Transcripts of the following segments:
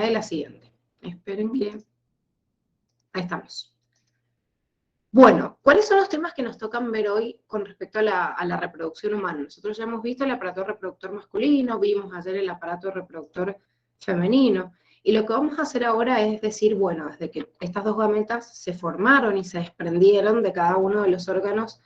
sucede la siguiente. Esperen que... Ahí estamos. Bueno, ¿cuáles son los temas que nos tocan ver hoy con respecto a la reproducción humana? Nosotros ya hemos visto el aparato reproductor masculino, vimos ayer el aparato reproductor femenino, y lo que vamos a hacer ahora es decir, bueno, desde que estas dos gametas se formaron y se desprendieron de cada uno de los órganos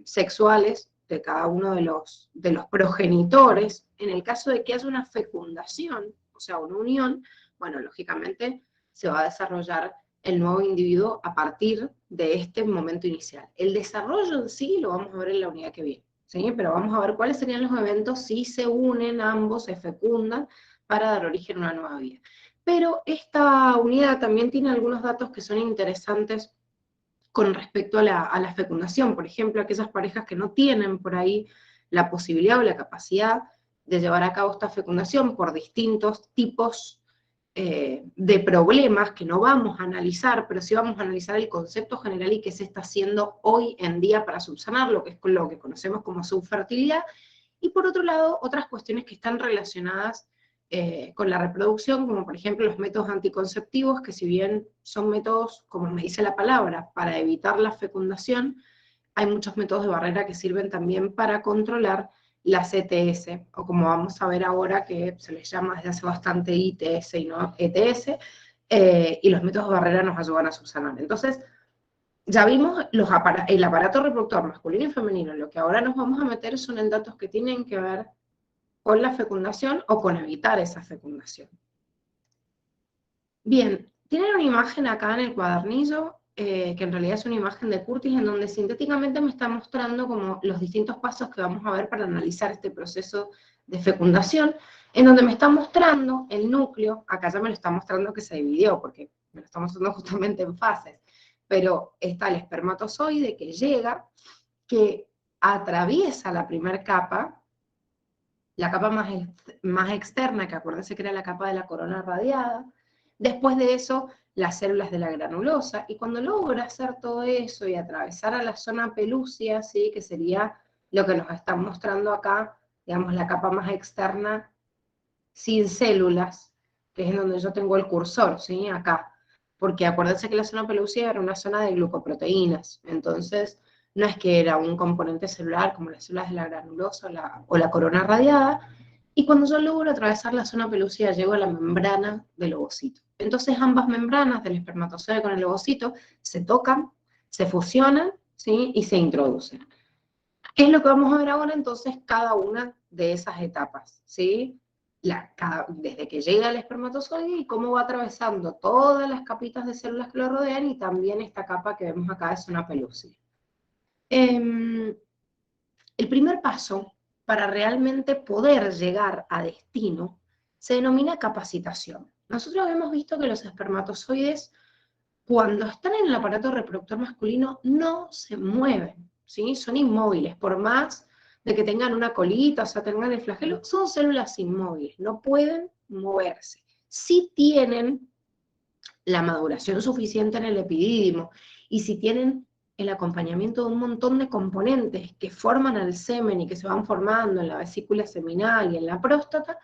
sexuales, de cada uno de los progenitores, en el caso de que haya una fecundación, o sea, una unión, bueno, lógicamente se va a desarrollar el nuevo individuo a partir de este momento inicial. El desarrollo en sí lo vamos a ver en la unidad que viene, ¿sí? Pero vamos a ver cuáles serían los eventos si se unen ambos, se fecundan, para dar origen a una nueva vida. Pero esta unidad también tiene algunos datos que son interesantes con respecto a la fecundación. Por ejemplo, aquellas parejas que no tienen por ahí la posibilidad o la capacidad de llevar a cabo esta fecundación por distintos tipos de problemas que no vamos a analizar, pero sí vamos a analizar el concepto general y qué se está haciendo hoy en día para subsanar lo que es lo que conocemos como subfertilidad, y por otro lado, otras cuestiones que están relacionadas con la reproducción, como por ejemplo los métodos anticonceptivos, que si bien son métodos, como me dice la palabra, para evitar la fecundación, hay muchos métodos de barrera que sirven también para controlar las ETS, o como vamos a ver ahora que se les llama desde hace bastante ITS y no ETS, y los métodos de barrera nos ayudan a subsanar. Entonces, ya vimos el aparato reproductor masculino y femenino. Lo que ahora nos vamos a meter son en datos que tienen que ver con la fecundación o con evitar esa fecundación. Bien, tienen una imagen acá en el cuadernillo, que en realidad es una imagen de Curtis, en donde sintéticamente me está mostrando como los distintos pasos que vamos a ver para analizar este proceso de fecundación, en donde me está mostrando el núcleo. Acá ya me lo está mostrando que se dividió, porque me lo está mostrando justamente en fases, pero está el espermatozoide que llega, que atraviesa la primera capa, la capa más externa, que acuérdense que era la capa de la corona radiada. Después de eso, las células de la granulosa, y cuando logra hacer todo eso y atravesar a la zona pelúcea, ¿sí? Que sería lo que nos están mostrando acá, digamos, la capa más externa sin células, que es en donde yo tengo el cursor, ¿sí? Acá. Porque acuérdense que la zona pelúcea era una zona de glucoproteínas, entonces no es que era un componente celular como las células de la granulosa o la corona radiada, y cuando yo logro atravesar la zona pelúcida llego a la membrana del ovocito. Entonces ambas membranas del espermatozoide con el ovocito se tocan, se fusionan, ¿sí? Y se introducen. ¿Qué es lo que vamos a ver ahora entonces cada una de esas etapas? ¿Sí? Desde que llega el espermatozoide y cómo va atravesando todas las capitas de células que lo rodean, y también esta capa que vemos acá es una pelúcida. El primer paso para realmente poder llegar a destino se denomina capacitación. Nosotros hemos visto que los espermatozoides, cuando están en el aparato reproductor masculino, no se mueven, ¿sí? Son inmóviles, por más de que tengan una colita, o sea, tengan el flagelo, son células inmóviles, no pueden moverse. Sí tienen la maduración suficiente en el epidídimo, y si tienen el acompañamiento de un montón de componentes que forman el semen y que se van formando en la vesícula seminal y en la próstata,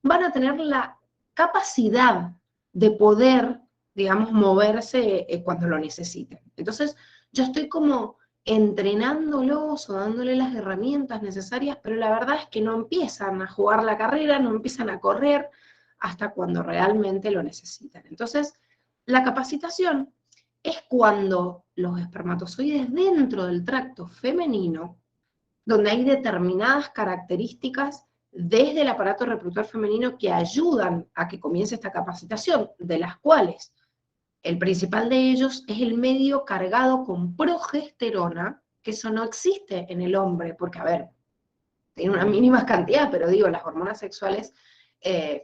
van a tener la capacidad de poder, digamos, moverse cuando lo necesiten. Entonces, yo estoy como entrenándolos o dándole las herramientas necesarias, pero la verdad es que no empiezan a jugar la carrera, no empiezan a correr hasta cuando realmente lo necesitan. Entonces, la capacitación es cuando los espermatozoides dentro del tracto femenino, donde hay determinadas características desde el aparato reproductor femenino que ayudan a que comience esta capacitación, de las cuales el principal de ellos es el medio cargado con progesterona, que eso no existe en el hombre, porque, a ver, tiene una mínima cantidad, pero digo, las hormonas sexuales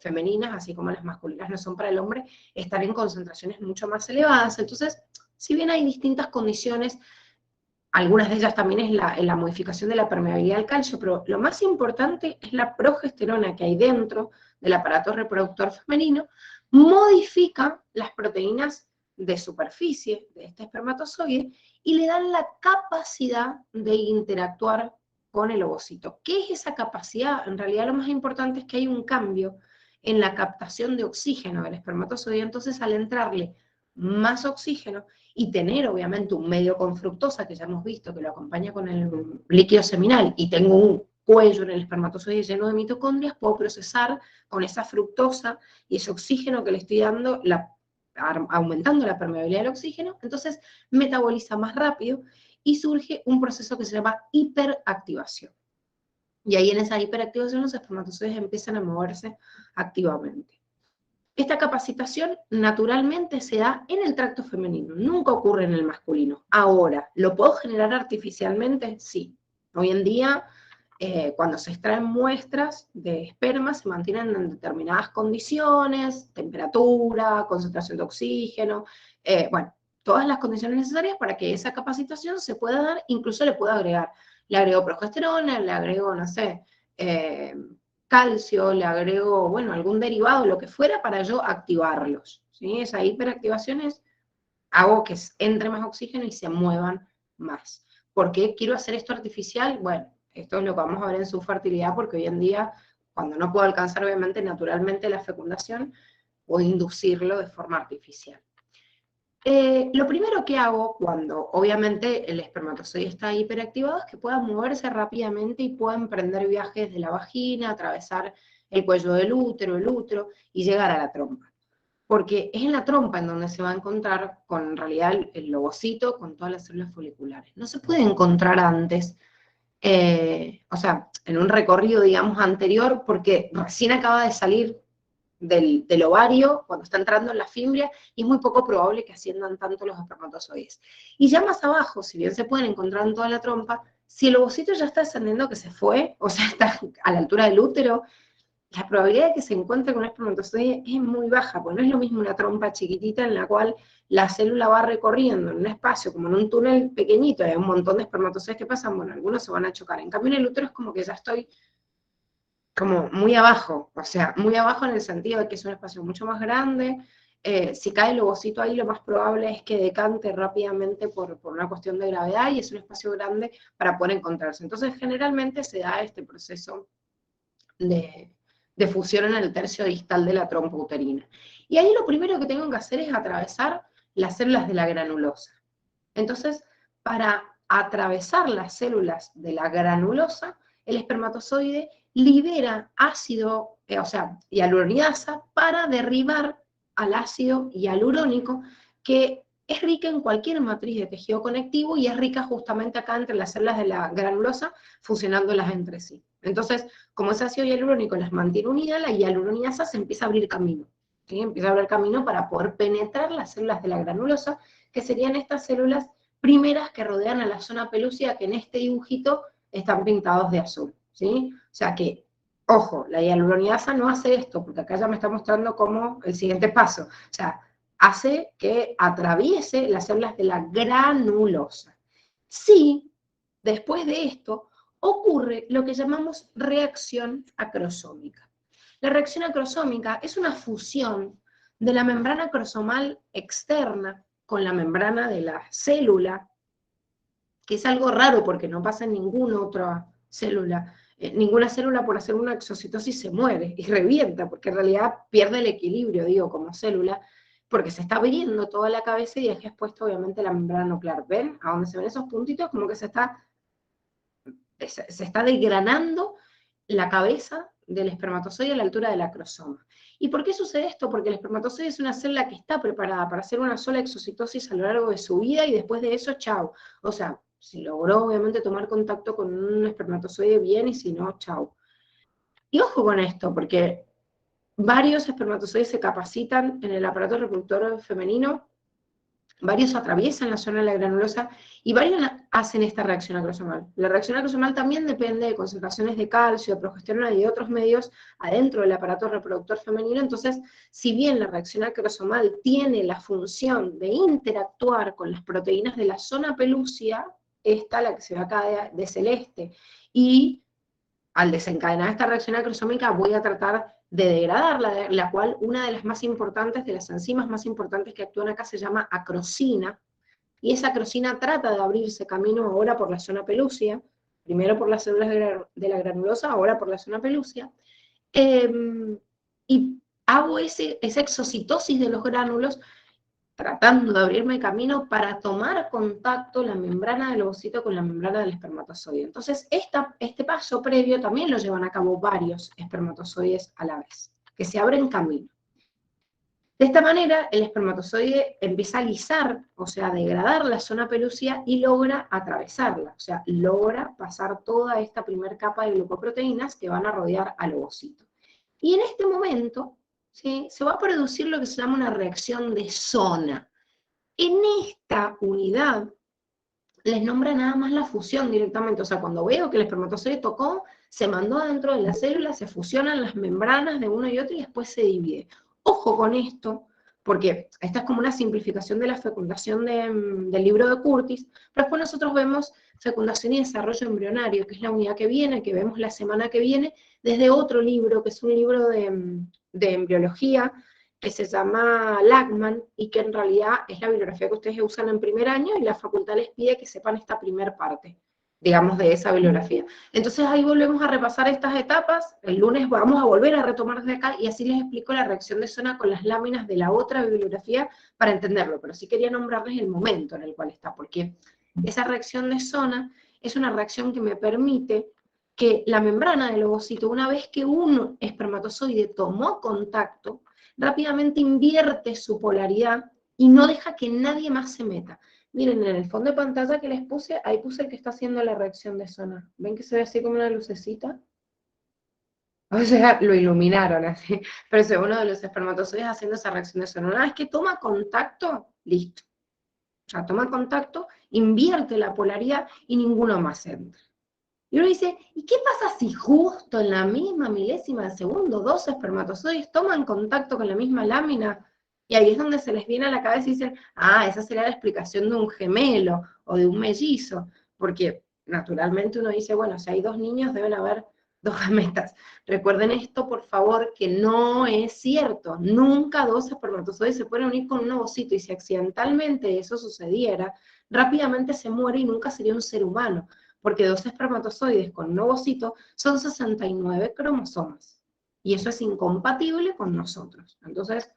femeninas, así como las masculinas no son para el hombre, están en concentraciones mucho más elevadas. Entonces, si bien hay distintas condiciones, algunas de ellas también es la modificación de la permeabilidad al calcio, pero lo más importante es la progesterona que hay dentro del aparato reproductor femenino, modifica las proteínas de superficie de este espermatozoide y le dan la capacidad de interactuar con el ovocito. ¿Qué es esa capacidad? En realidad lo más importante es que hay un cambio en la captación de oxígeno del espermatozoide. Entonces, al entrarle más oxígeno y tener obviamente un medio con fructosa, que ya hemos visto que lo acompaña con el líquido seminal, y tengo un cuello en el espermatozoide lleno de mitocondrias, puedo procesar con esa fructosa y ese oxígeno que le estoy dando, aumentando la permeabilidad del oxígeno, entonces metaboliza más rápido y surge un proceso que se llama hiperactivación. Y ahí en esa hiperactivación los espermatozoides empiezan a moverse activamente. Esta capacitación naturalmente se da en el tracto femenino, nunca ocurre en el masculino. Ahora, ¿lo puedo generar artificialmente? Sí. Hoy en día, cuando se extraen muestras de esperma, se mantienen en determinadas condiciones, temperatura, concentración de oxígeno, bueno, todas las condiciones necesarias para que esa capacitación se pueda dar, incluso le puedo agregar. Le agrego progesterona, le agrego, no sé, calcio, le agrego, bueno, algún derivado, lo que fuera, para yo activarlos, ¿sí? Esa hiperactivación es, hago que entre más oxígeno y se muevan más. ¿Por qué quiero hacer esto artificial? Bueno, esto es lo que vamos a ver en su fertilidad, porque hoy en día, cuando no puedo alcanzar, obviamente, naturalmente la fecundación, puedo inducirlo de forma artificial. Lo primero que hago cuando obviamente el espermatozoide está hiperactivado es que pueda moverse rápidamente y pueda emprender viajes de la vagina, atravesar el cuello del útero, el útero y llegar a la trompa. Porque es en la trompa en donde se va a encontrar con en realidad el ovocito con todas las células foliculares. No se puede encontrar antes, o sea, en un recorrido, digamos, anterior, porque recién acaba de salir del ovario, cuando está entrando en la fimbria, y es muy poco probable que asciendan tanto los espermatozoides. Y ya más abajo, si bien se pueden encontrar en toda la trompa, si el ovocito ya está descendiendo, que se fue, o sea, está a la altura del útero, la probabilidad de que se encuentre con un espermatozoide es muy baja, porque no es lo mismo una trompa chiquitita en la cual la célula va recorriendo en un espacio, como en un túnel pequeñito, hay un montón de espermatozoides que pasan, bueno, algunos se van a chocar. En cambio, en el útero es como que ya estoy como muy abajo, o sea, muy abajo en el sentido de que es un espacio mucho más grande. Si cae el ovocito ahí, lo más probable es que decante rápidamente por una cuestión de gravedad, y es un espacio grande para poder encontrarse. Entonces, generalmente se da este proceso de fusión en el tercio distal de la trompa uterina. Y ahí lo primero que tengo que hacer es atravesar las células de la granulosa. Entonces, para atravesar las células de la granulosa, el espermatozoide libera ácido, o sea, hialuronidasa para derribar al ácido hialurónico, que es rica en cualquier matriz de tejido conectivo y es rica justamente acá entre las células de la granulosa, fusionándolas entre sí. Entonces, como ese ácido hialurónico las mantiene unidas, la hialuronidasa se empieza a abrir camino. ¿Sí? Empieza a abrir camino para poder penetrar las células de la granulosa, que serían estas células primeras que rodean a la zona pelúcida, que en este dibujito están pintados de azul, ¿sí? O sea que, ojo, la hialuronidasa no hace esto, porque acá ya me está mostrando como el siguiente paso. O sea, hace que atraviese las células de la granulosa. Sí, después de esto, ocurre lo que llamamos reacción acrosómica. La reacción acrosómica es una fusión de la membrana cromosomal externa con la membrana de la célula, que es algo raro porque no pasa en ninguna otra célula. Ninguna célula, por hacer una exocitosis, se muere y revienta, porque en realidad pierde el equilibrio, digo, como célula, porque se está abriendo toda la cabeza y deja expuesto obviamente la membrana nuclear. ¿Ven? A donde se ven esos puntitos, como que se está desgranando la cabeza del espermatozoide a la altura del acrosoma. ¿Y por qué sucede esto? Porque el espermatozoide es una célula que está preparada para hacer una sola exocitosis a lo largo de su vida, y después de eso, chao. O sea, si logró obviamente tomar contacto con un espermatozoide, bien, y si no, chao. Y ojo con esto, porque varios espermatozoides se capacitan en el aparato reproductor femenino, varios atraviesan la zona de la granulosa y varios hacen esta reacción acrosomal. La reacción acrosomal también depende de concentraciones de calcio, de progesterona y de otros medios adentro del aparato reproductor femenino. Entonces, si bien la reacción acrosomal tiene la función de interactuar con las proteínas de la zona pelúcida, esta, la que se ve acá de celeste, y al desencadenar esta reacción acrosómica voy a tratar de degradarla, la cual una de las más importantes, de las enzimas más importantes que actúan acá, se llama acrosina, y esa acrosina trata de abrirse camino ahora por la zona pelúcida, primero por las células de la granulosa, ahora por la zona pelúcida, y hago esa exocitosis de los gránulos, tratando de abrirme camino para tomar contacto la membrana del ovocito con la membrana del espermatozoide. Entonces, este paso previo también lo llevan a cabo varios espermatozoides a la vez, que se abren camino. De esta manera, el espermatozoide empieza a lisar, o sea, a degradar la zona pelúcida y logra atravesarla, o sea, logra pasar toda esta primera capa de glucoproteínas que van a rodear al ovocito. Y en este momento, ¿sí?, se va a producir lo que se llama una reacción de zona. En esta unidad les nombra nada más la fusión directamente, o sea, cuando veo que el espermatozoide tocó, se mandó adentro de la célula, se fusionan las membranas de uno y otro y después se divide. Ojo con esto, porque esta es como una simplificación de la fecundación del libro de Curtis, pero después nosotros vemos fecundación y desarrollo embrionario, que es la unidad que viene, que vemos la semana que viene, desde otro libro, que es un libro de embriología, que se llama Lachman, y que en realidad es la bibliografía que ustedes usan en primer año, y la facultad les pide que sepan esta primera parte, digamos, de esa bibliografía. Entonces ahí volvemos a repasar estas etapas, el lunes vamos a volver a retomar desde acá, y así les explico la reacción de zona con las láminas de la otra bibliografía para entenderlo, pero sí quería nombrarles el momento en el cual está, porque esa reacción de zona es una reacción que me permite que la membrana del ovocito, una vez que un espermatozoide tomó contacto, rápidamente invierte su polaridad y no deja que nadie más se meta. Miren, en el fondo de pantalla que les puse, ahí puse el que está haciendo la reacción de zona. ¿Ven que se ve así como una lucecita? O sea, lo iluminaron así, pero es uno de los espermatozoides haciendo esa reacción de zona. Una vez que toma contacto, listo. O sea, toma contacto, invierte la polaridad y ninguno más entra. Y uno dice, ¿y qué pasa si justo en la misma milésima de segundo dos espermatozoides toman contacto con la misma lámina? Y ahí es donde se les viene a la cabeza y dicen, ah, esa sería la explicación de un gemelo o de un mellizo, porque naturalmente uno dice, bueno, si hay dos niños deben haber dos gametas. Recuerden esto, por favor, que no es cierto. Nunca dos espermatozoides se pueden unir con un ovocito, y si accidentalmente eso sucediera, rápidamente se muere y nunca sería un ser humano, porque dos espermatozoides con un ovocito son 69 cromosomas, y eso es incompatible con nosotros. Entonces,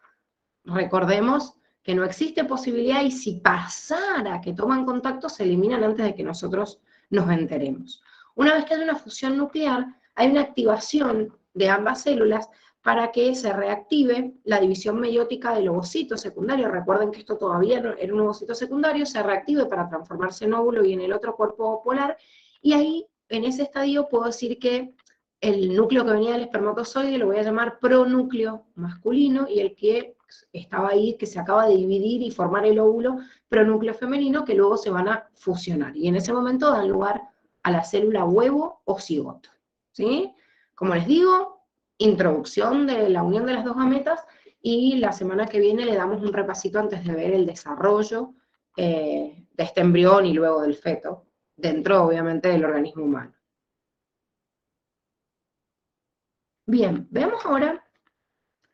recordemos que no existe posibilidad, y si pasara que toman contacto, se eliminan antes de que nosotros nos enteremos. Una vez que hay una fusión nuclear, hay una activación de ambas células para que se reactive la división meiótica del ovocito secundario. Recuerden que esto todavía era un ovocito secundario, se reactive para transformarse en óvulo y en el otro cuerpo polar, y ahí, en ese estadio, puedo decir que el núcleo que venía del espermatozoide lo voy a llamar pronúcleo masculino, y el que estaba ahí, que se acaba de dividir y formar el óvulo, pronúcleo femenino, que luego se van a fusionar, y en ese momento dan lugar a la célula huevo o cigoto, ¿sí? Como les digo, introducción de la unión de las dos gametas, y la semana que viene le damos un repasito antes de ver el desarrollo de este embrión y luego del feto, dentro obviamente del organismo humano. Bien, veamos ahora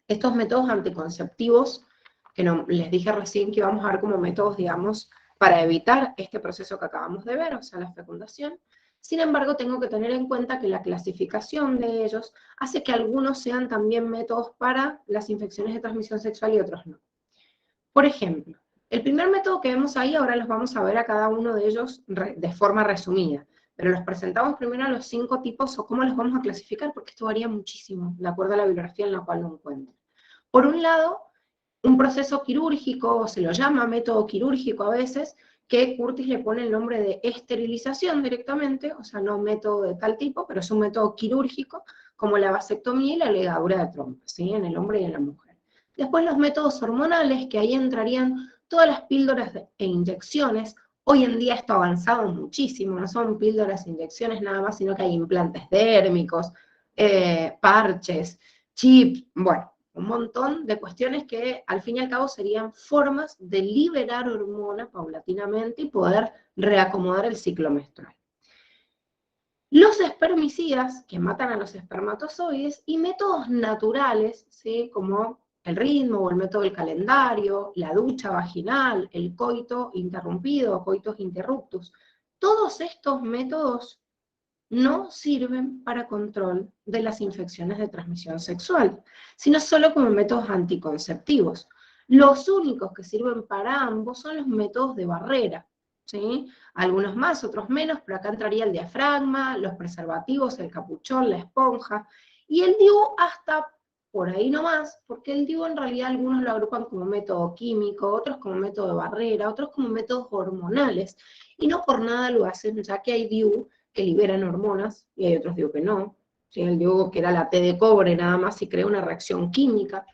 estos métodos anticonceptivos que les dije recién que íbamos a ver como métodos, digamos, para evitar este proceso que acabamos de ver, o sea, la fecundación. Sin embargo, tengo que tener en cuenta que la clasificación de ellos hace que algunos sean también métodos para las infecciones de transmisión sexual y otros no. Por ejemplo, el primer método que vemos ahí, ahora los vamos a ver a cada uno de ellos de forma resumida, pero los presentamos primero a los 5 tipos, o cómo los vamos a clasificar, porque esto varía muchísimo, de acuerdo a la bibliografía en la cual lo encuentren. Por un lado, un proceso quirúrgico, se lo llama método quirúrgico a veces, que Curtis le pone el nombre de esterilización directamente, o sea, no método de tal tipo, pero es un método quirúrgico, como la vasectomía y la ligadura de trompa, ¿sí?, en el hombre y en la mujer. Después los métodos hormonales, que ahí entrarían todas las píldoras e inyecciones. Hoy en día esto ha avanzado muchísimo, no son píldoras e inyecciones nada más, sino que hay implantes dérmicos, parches, chip, bueno, un montón de cuestiones que al fin y al cabo serían formas de liberar hormona paulatinamente y poder reacomodar el ciclo menstrual. Los espermicidas, que matan a los espermatozoides, y métodos naturales, ¿sí?, como el ritmo o el método del calendario, la ducha vaginal, el coito interrumpido, coitus interruptus. Todos estos métodos no sirven para control de las infecciones de transmisión sexual, sino solo como métodos anticonceptivos. Los únicos que sirven para ambos son los métodos de barrera, ¿sí? Algunos más, otros menos, pero acá entraría el diafragma, los preservativos, el capuchón, la esponja, y el DIU hasta por ahí nomás, porque el DIU en realidad algunos lo agrupan como método químico, otros como método de barrera, otros como métodos hormonales, y no por nada lo hacen, ya que hay DIU que liberan hormonas, y hay otros digo que no. ¿Sí? El digo que era la T de cobre nada más y crea una reacción química.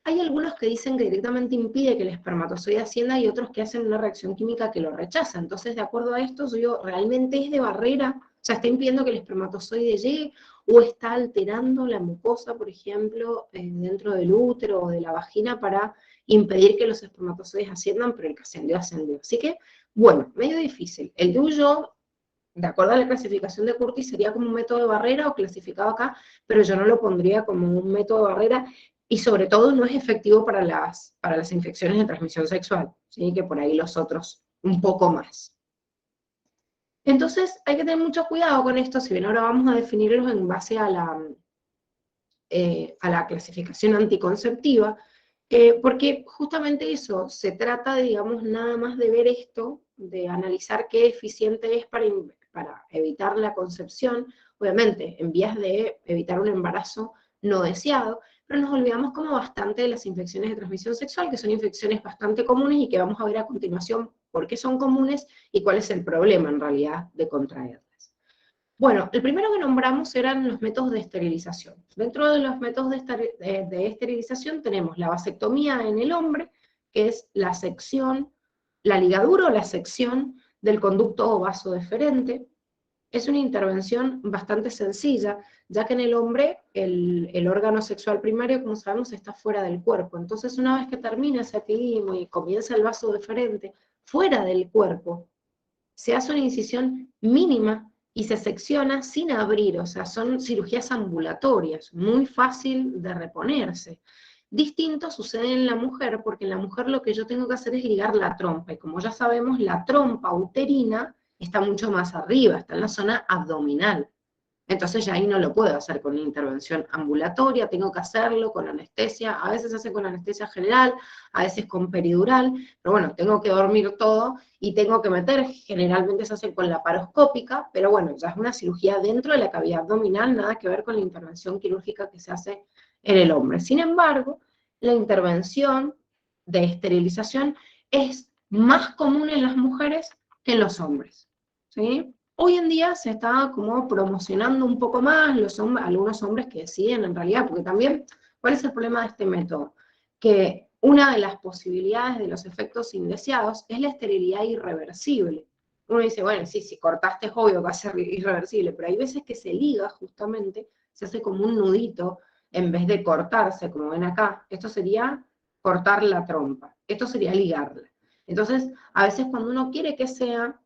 Hay algunos que dicen que directamente impide que el espermatozoide ascienda y otros que hacen una reacción química que lo rechaza. Entonces, de acuerdo a esto, yo digo, ¿realmente es de barrera? O sea, ¿está impidiendo que el espermatozoide llegue o está alterando la mucosa, por ejemplo, dentro del útero o de la vagina para impedir que los espermatozoides asciendan, pero el que ascendió, ascendió? Así que, bueno, medio difícil. El DUYO de acuerdo a la clasificación de Curtis, sería como un método de barrera o clasificado acá, pero yo no lo pondría como un método de barrera y sobre todo no es efectivo para las infecciones de transmisión sexual, ¿sí? Que por ahí los otros un poco más. Entonces hay que tener mucho cuidado con esto, si bien ahora vamos a definirlos en base a la clasificación anticonceptiva, porque justamente eso, se trata, digamos, nada más de ver esto, de analizar qué eficiente es para evitar la concepción, obviamente en vías de evitar un embarazo no deseado, pero nos olvidamos como bastante de las infecciones de transmisión sexual, que son infecciones bastante comunes y que vamos a ver a continuación por qué son comunes y cuál es el problema en realidad de contraerlas. Bueno, el primero que nombramos eran los métodos de esterilización. Dentro de los métodos de esterilización tenemos la vasectomía en el hombre, que es la sección, la ligadura o la sección del conducto o vaso deferente. Es una intervención bastante sencilla, ya que en el hombre el órgano sexual primario, como sabemos, está fuera del cuerpo. Entonces, una vez que termina ese epidimo y comienza el vaso deferente fuera del cuerpo, se hace una incisión mínima y se secciona sin abrir, o sea, son cirugías ambulatorias, muy fácil de reponerse. Distinto sucede en la mujer, porque en la mujer lo que yo tengo que hacer es ligar la trompa, y como ya sabemos, la trompa uterina está mucho más arriba, está en la zona abdominal. Entonces ya ahí no lo puedo hacer con una intervención ambulatoria, tengo que hacerlo con anestesia, a veces se hace con anestesia general, a veces con peridural, pero bueno, tengo que dormir todo y tengo que meter, generalmente se hace con la laparoscópica, pero bueno, ya es una cirugía dentro de la cavidad abdominal, nada que ver con la intervención quirúrgica que se hace en el hombre. Sin embargo, la intervención de esterilización es más común en las mujeres que en los hombres, ¿sí? Hoy en día se está como promocionando un poco más algunos hombres que deciden en realidad, porque también, ¿cuál es el problema de este método? Que una de las posibilidades de los efectos indeseados es la esterilidad irreversible. Uno dice, bueno, sí, si cortaste es obvio que va a ser irreversible, pero hay veces que se liga justamente, se hace como un nudito, en vez de cortarse, como ven acá. Esto sería cortar la trompa, esto sería ligarla. Entonces, a veces cuando uno quiere que sea,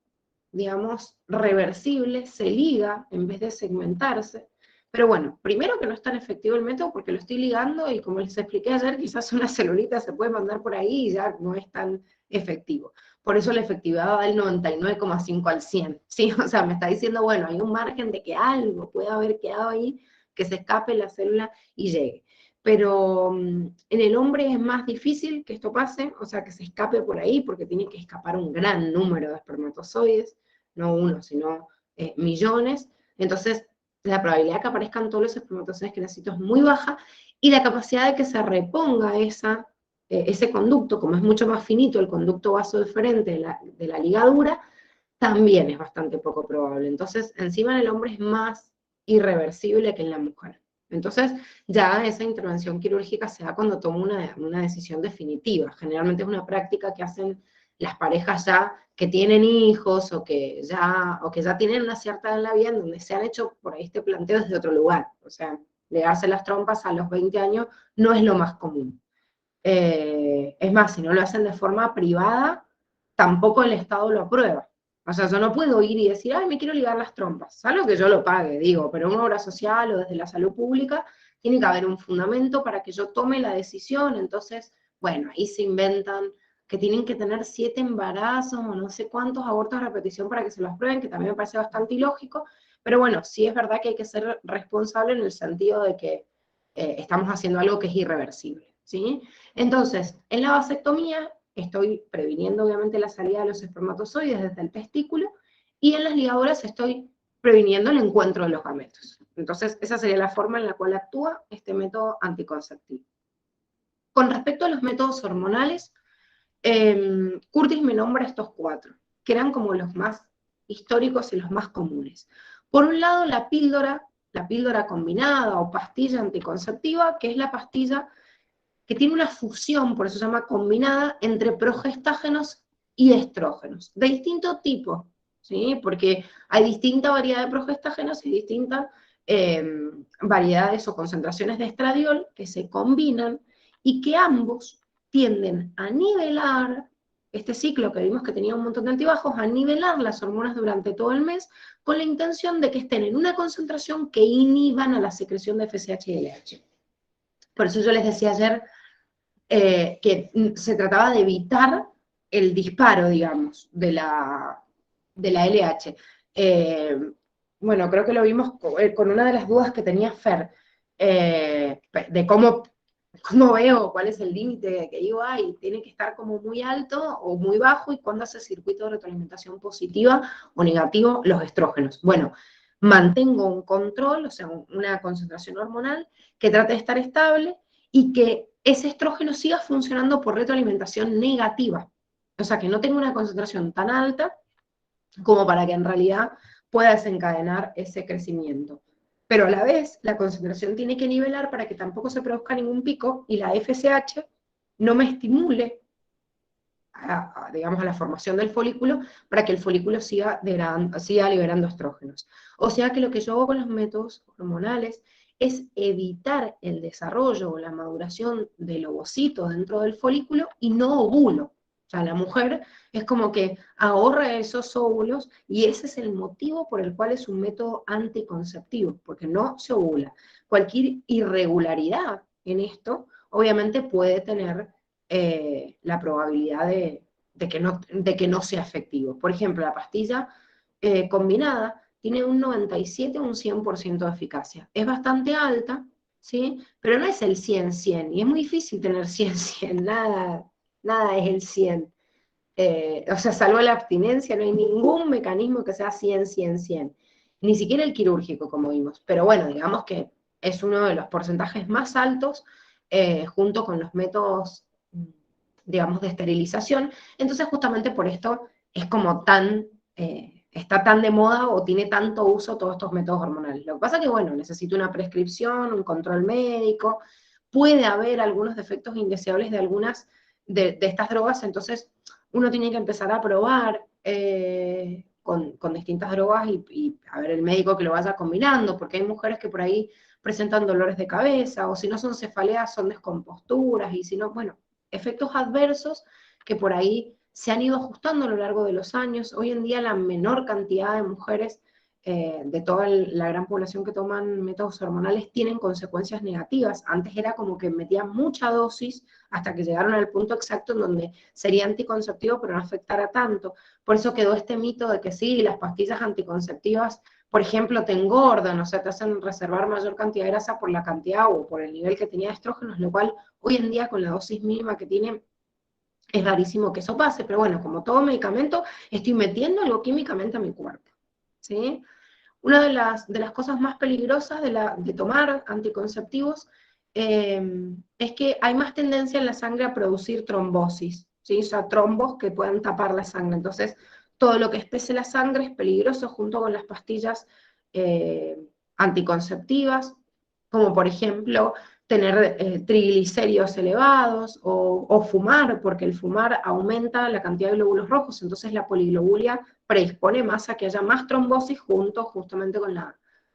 digamos, reversible, se liga en vez de segmentarse. Pero bueno, primero que no es tan efectivo el método porque lo estoy ligando y como les expliqué ayer, quizás una celulita se puede mandar por ahí y ya no es tan efectivo. Por eso la efectividad va del 99,5 al 100, ¿sí? O sea, me está diciendo, bueno, hay un margen de que algo puede haber quedado ahí, que se escape la célula y llegue. Pero en el hombre es más difícil que esto pase, o sea, que se escape por ahí, porque tiene que escapar un gran número de espermatozoides, no uno, sino millones. Entonces, la probabilidad de que aparezcan todos los espermatozoides que necesito es muy baja, y la capacidad de que se reponga ese conducto, como es mucho más finito el conducto vasodeferente de la ligadura, también es bastante poco probable. Entonces, encima en el hombre es más irreversible que en la mujer. Entonces, ya esa intervención quirúrgica se da cuando tomo una decisión definitiva. Generalmente es una práctica que hacen las parejas ya que tienen hijos o que ya tienen una cierta edad en la vida en donde se han hecho por ahí este planteo desde otro lugar. O sea, legarse las trompas a los 20 años no es lo más común. Es más, si no lo hacen de forma privada, tampoco el Estado lo aprueba. O sea, yo no puedo ir y decir, ay, me quiero ligar las trompas, salvo que yo lo pague, digo, pero una obra social o desde la salud pública tiene que haber un fundamento para que yo tome la decisión. Entonces, bueno, ahí se inventan que tienen que tener 7 embarazos o no sé cuántos abortos a repetición para que se los prueben, que también me parece bastante ilógico, Pero bueno, sí es verdad que hay que ser responsable en el sentido de que estamos haciendo algo que es irreversible, ¿sí? Entonces, en la vasectomía estoy previniendo obviamente la salida de los espermatozoides desde el testículo, y en las ligaduras estoy previniendo el encuentro de los gametos. Entonces, esa sería la forma en la cual actúa este método anticonceptivo. Con respecto a los métodos hormonales, Curtis me nombra estos 4, que eran como los más históricos y los más comunes. Por un lado, la píldora combinada o pastilla anticonceptiva, que es la pastilla que tiene una fusión, por eso se llama combinada, entre progestágenos y estrógenos, de distinto tipo, ¿sí? Porque hay distinta variedad de progestágenos y distintas variedades o concentraciones de estradiol que se combinan y que ambos tienden a nivelar este ciclo que vimos que tenía un montón de altibajos, a nivelar las hormonas durante todo el mes con la intención de que estén en una concentración que inhiban a la secreción de FSH y LH. Por eso yo les decía ayer que se trataba de evitar el disparo, digamos, de la LH. Bueno, creo que lo vimos con una de las dudas que tenía Fer, de cómo veo cuál es el límite que digo, ay, tiene que estar como muy alto o muy bajo, y cuándo hace circuito de retroalimentación positiva o negativo los estrógenos. Bueno, mantengo un control, o sea, una concentración hormonal que trate de estar estable y que ese estrógeno siga funcionando por retroalimentación negativa. O sea, que no tenga una concentración tan alta como para que en realidad pueda desencadenar ese crecimiento. Pero a la vez, la concentración tiene que nivelar para que tampoco se produzca ningún pico y la FSH no me estimule digamos, a la formación del folículo para que el folículo siga liberando estrógenos. O sea que lo que yo hago con los métodos hormonales es evitar el desarrollo o la maduración del ovocito dentro del folículo y no ovulo. O sea, la mujer es como que ahorra esos óvulos, y ese es el motivo por el cual es un método anticonceptivo, porque no se ovula. Cualquier irregularidad en esto, obviamente puede tener la probabilidad de que no sea efectivo. Por ejemplo, la pastilla combinada tiene un 97 o un 100% de eficacia. Es bastante alta, ¿sí? Pero no es el 100-100, y es muy difícil tener 100-100, nada es el 100. O sea, salvo la abstinencia, no hay ningún mecanismo que sea 100-100-100. Ni siquiera el quirúrgico, como vimos. Pero bueno, digamos que es uno de los porcentajes más altos, junto con los métodos, digamos, de esterilización. Entonces, justamente por esto es como está tan de moda o tiene tanto uso todos estos métodos hormonales. Lo que pasa es que, bueno, necesita una prescripción, un control médico, puede haber algunos defectos indeseables de algunas de estas drogas, entonces uno tiene que empezar a probar con distintas drogas y a ver el médico que lo vaya combinando, porque hay mujeres que por ahí presentan dolores de cabeza, o si no son cefaleas, son descomposturas, y si no, bueno, efectos adversos que por ahí se han ido ajustando a lo largo de los años. Hoy en día la menor cantidad de mujeres de toda la gran población que toman métodos hormonales tienen consecuencias negativas. Antes era como que metían mucha dosis hasta que llegaron al punto exacto en donde sería anticonceptivo pero no afectara tanto. Por eso quedó este mito de que sí, las pastillas anticonceptivas, por ejemplo, te engordan, o sea, te hacen reservar mayor cantidad de grasa por la cantidad o por el nivel que tenía de estrógenos, lo cual hoy en día con la dosis mínima que tiene es rarísimo que eso pase, pero bueno, como todo medicamento, estoy metiendo algo químicamente a mi cuerpo, ¿sí? Una de las cosas más peligrosas de tomar anticonceptivos es que hay más tendencia en la sangre a producir trombosis, ¿sí? O sea, trombos que puedan tapar la sangre. Entonces, todo lo que espese la sangre es peligroso, junto con las pastillas anticonceptivas, como por ejemplo tener triglicéridos elevados o fumar, porque el fumar aumenta la cantidad de glóbulos rojos, entonces la poliglobulia predispone más a que haya más trombosis justamente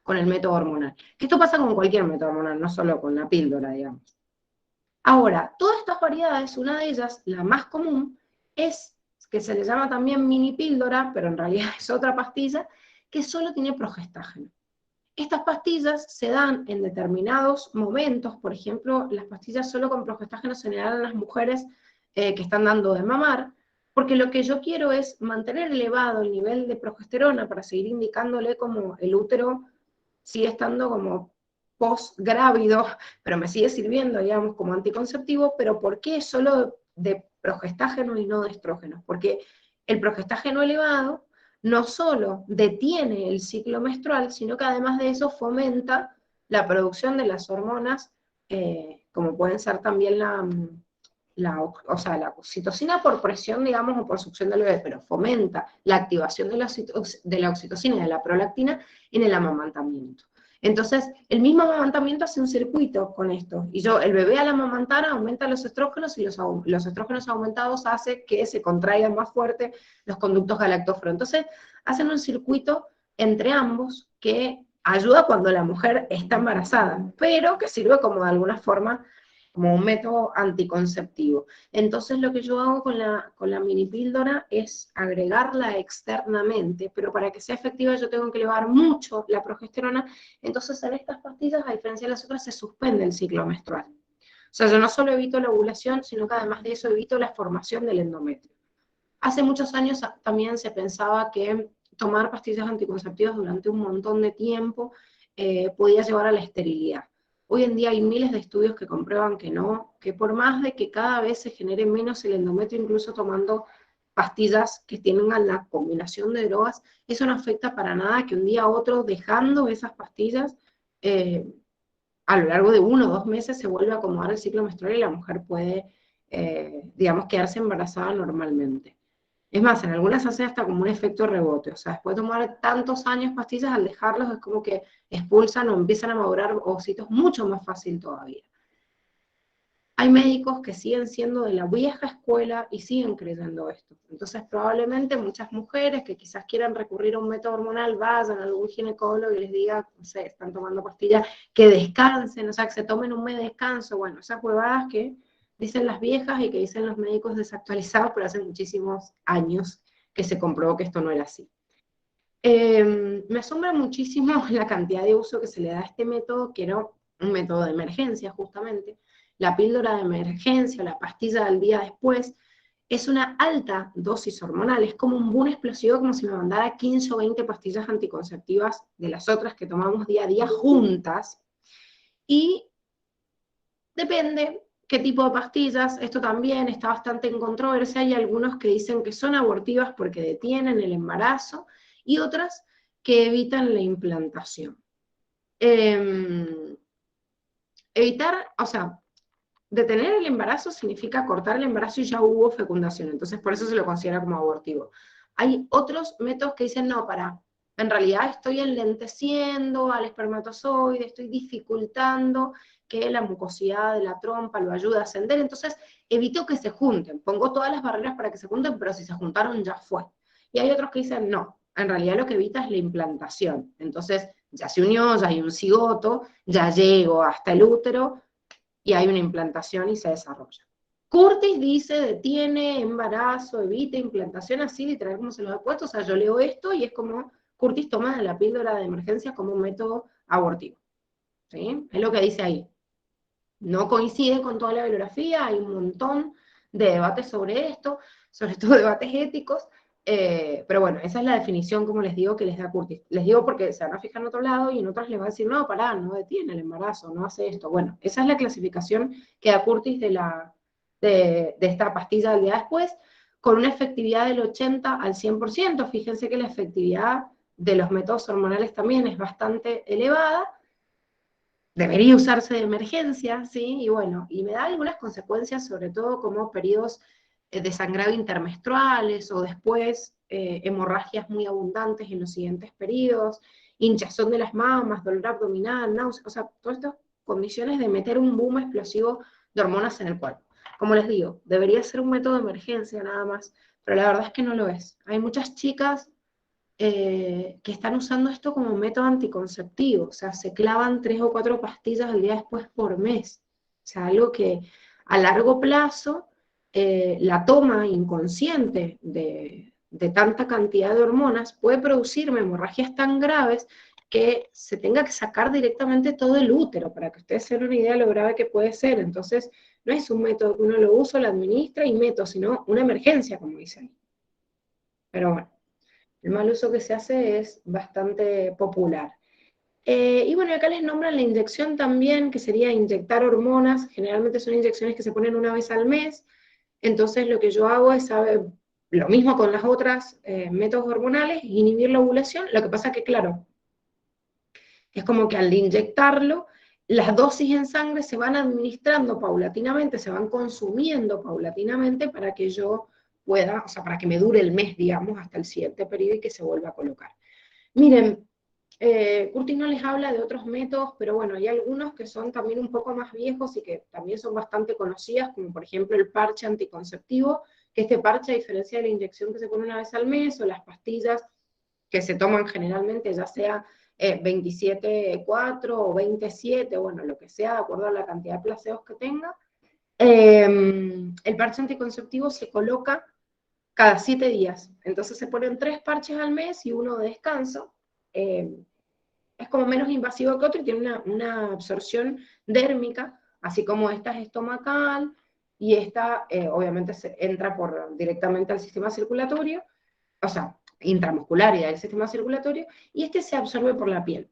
con el método hormonal. Que esto pasa con cualquier método hormonal, no solo con la píldora, digamos. Ahora, todas estas variedades, una de ellas, la más común, es que se le llama también mini píldora, pero en realidad es otra pastilla, que solo tiene progestágeno. Estas pastillas se dan en determinados momentos, por ejemplo, las pastillas solo con progestágeno se le dan a las mujeres que están dando de mamar, porque lo que yo quiero es mantener elevado el nivel de progesterona para seguir indicándole como el útero sigue estando como postgrávido, pero me sigue sirviendo, digamos, como anticonceptivo. Pero ¿por qué solo de progestágeno y no de estrógenos? Porque el progestágeno elevado no solo detiene el ciclo menstrual, sino que además de eso fomenta la producción de las hormonas, como pueden ser también o sea, la oxitocina por presión, digamos, o por succión del bebé, pero fomenta la activación de la oxitocina y de la prolactina en el amamantamiento. Entonces, el mismo amamantamiento hace un circuito con esto, y el bebé al amamantar aumenta los estrógenos, y los estrógenos aumentados hace que se contraigan más fuerte los conductos galactóferos. Entonces, hacen un circuito entre ambos que ayuda cuando la mujer está embarazada, pero que sirve como de alguna forma como un método anticonceptivo. Entonces lo que yo hago con la mini píldora es agregarla externamente, pero para que sea efectiva yo tengo que elevar mucho la progesterona. Entonces en estas pastillas, a diferencia de las otras, se suspende el ciclo menstrual. O sea, yo no solo evito la ovulación, sino que además de eso evito la formación del endometrio. Hace muchos años también se pensaba que tomar pastillas anticonceptivas durante un montón de tiempo podía llevar a la esterilidad. Hoy en día hay miles de estudios que comprueban que no, que por más de que cada vez se genere menos el endometrio, incluso tomando pastillas que tengan la combinación de drogas, eso no afecta para nada que un día a otro, dejando esas pastillas, a lo largo de 1 o 2 meses se vuelve a acomodar el ciclo menstrual y la mujer puede, digamos, quedarse embarazada normalmente. Es más, en algunas hace hasta como un efecto rebote, o sea, después de tomar tantos años pastillas, al dejarlos es como que expulsan o empiezan a madurar ovocitos mucho más fácil todavía. Hay médicos que siguen siendo de la vieja escuela y siguen creyendo esto. Entonces, probablemente muchas mujeres que quizás quieran recurrir a un método hormonal vayan a algún ginecólogo y les diga, no sé, están tomando pastillas, que descansen, o sea, que se tomen un mes de descanso. Bueno, esas huevadas que dicen las viejas y que dicen los médicos desactualizados, pero hace muchísimos años que se comprobó que esto no era así. Me asombra muchísimo la cantidad de uso que se le da a este método, que era un método de emergencia justamente. La píldora de emergencia, la pastilla del día después, es una alta dosis hormonal, es como un boom explosivo, como si me mandara 15 o 20 pastillas anticonceptivas de las otras que tomamos día a día juntas. Y depende qué tipo de pastillas, esto también está bastante en controversia. Hay algunos que dicen que son abortivas porque detienen el embarazo, y otras que evitan la implantación. Evitar, o sea, detener el embarazo significa cortar el embarazo y ya hubo fecundación, entonces por eso se lo considera como abortivo. Hay otros métodos que dicen, no, en realidad estoy enlenteciendo al espermatozoide, estoy dificultando que la mucosidad de la trompa lo ayude a ascender, entonces evito que se junten, pongo todas las barreras para que se junten, pero si se juntaron ya fue. Y hay otros que dicen, no, en realidad lo que evita es la implantación, entonces ya se unió, ya hay un cigoto, ya llego hasta el útero, y hay una implantación y se desarrolla. Curtis dice, detiene embarazo, evita implantación, así literal como se lo ha puesto. O sea, yo leo esto y es como Curtis toma la píldora de emergencia como un método abortivo. ¿Sí? Es lo que dice ahí. No coincide con toda la bibliografía, hay un montón de debates sobre esto, sobre todo debates éticos, pero bueno, esa es la definición, como les digo, que les da Curtis. Les digo porque se van a fijar en otro lado y en otras les va a decir, no, pará, no detiene el embarazo, no hace esto. Bueno, esa es la clasificación que da Curtis de esta pastilla del día después, con una efectividad del 80 al 100%. Fíjense que la efectividad de los métodos hormonales también es bastante elevada. Debería usarse de emergencia, ¿sí? Y bueno, y me da algunas consecuencias, sobre todo como periodos de sangrado intermenstruales o después hemorragias muy abundantes en los siguientes periodos, hinchazón de las mamas, dolor abdominal, náuseas, o sea, todas estas condiciones de meter un boom explosivo de hormonas en el cuerpo. Como les digo, debería ser un método de emergencia nada más, pero la verdad es que no lo es. Hay muchas chicas que están usando esto como método anticonceptivo, o sea, se clavan 3 o 4 pastillas al día después por mes, o sea, algo que a largo plazo la toma inconsciente de tanta cantidad de hormonas puede producir hemorragias tan graves que se tenga que sacar directamente todo el útero, para que ustedes se den una idea de lo grave que puede ser. Entonces, no es un método que uno lo usa, lo administra y meto, sino una emergencia, como dicen. Pero bueno, el mal uso que se hace es bastante popular. Y bueno, acá les nombran la inyección también, que sería inyectar hormonas. Generalmente son inyecciones que se ponen una vez al mes. Entonces lo que yo hago es saber lo mismo con las otras métodos hormonales, inhibir la ovulación. Lo que pasa que, claro, es como que al inyectarlo, las dosis en sangre se van administrando paulatinamente, se van consumiendo paulatinamente para que yo pueda, o sea, para que me dure el mes, digamos, hasta el siguiente periodo y que se vuelva a colocar. Miren, Curtis no les habla de otros métodos, pero bueno, hay algunos que son también un poco más viejos y que también son bastante conocidas, como por ejemplo el parche anticonceptivo, que este parche, a diferencia de la inyección que se pone una vez al mes, o las pastillas que se toman generalmente, ya sea 27,4 o 27, bueno, lo que sea, de acuerdo a la cantidad de placebos que tenga, el parche anticonceptivo se coloca cada 7 días. Entonces se ponen 3 parches al mes y uno de descanso. Es como menos invasivo que otro y tiene una absorción dérmica, así como esta es estomacal y esta obviamente entra directamente al sistema circulatorio, o sea, intramuscular y del sistema circulatorio, y este se absorbe por la piel.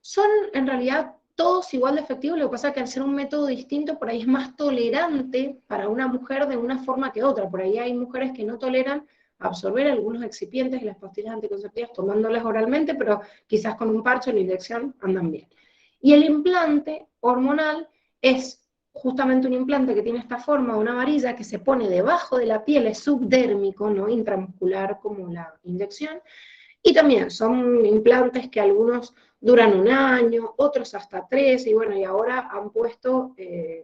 Son en realidad todos igual de efectivos, lo que pasa es que al ser un método distinto, por ahí es más tolerante para una mujer de una forma que otra. Por ahí hay mujeres que no toleran absorber algunos excipientes de las pastillas anticonceptivas tomándolas oralmente, pero quizás con un parche o la inyección andan bien. Y el implante hormonal es justamente un implante que tiene esta forma, una varilla que se pone debajo de la piel, es subdérmico, no intramuscular como la inyección, y también son implantes que algunos duran un año, otros hasta 3, y bueno, y ahora han puesto,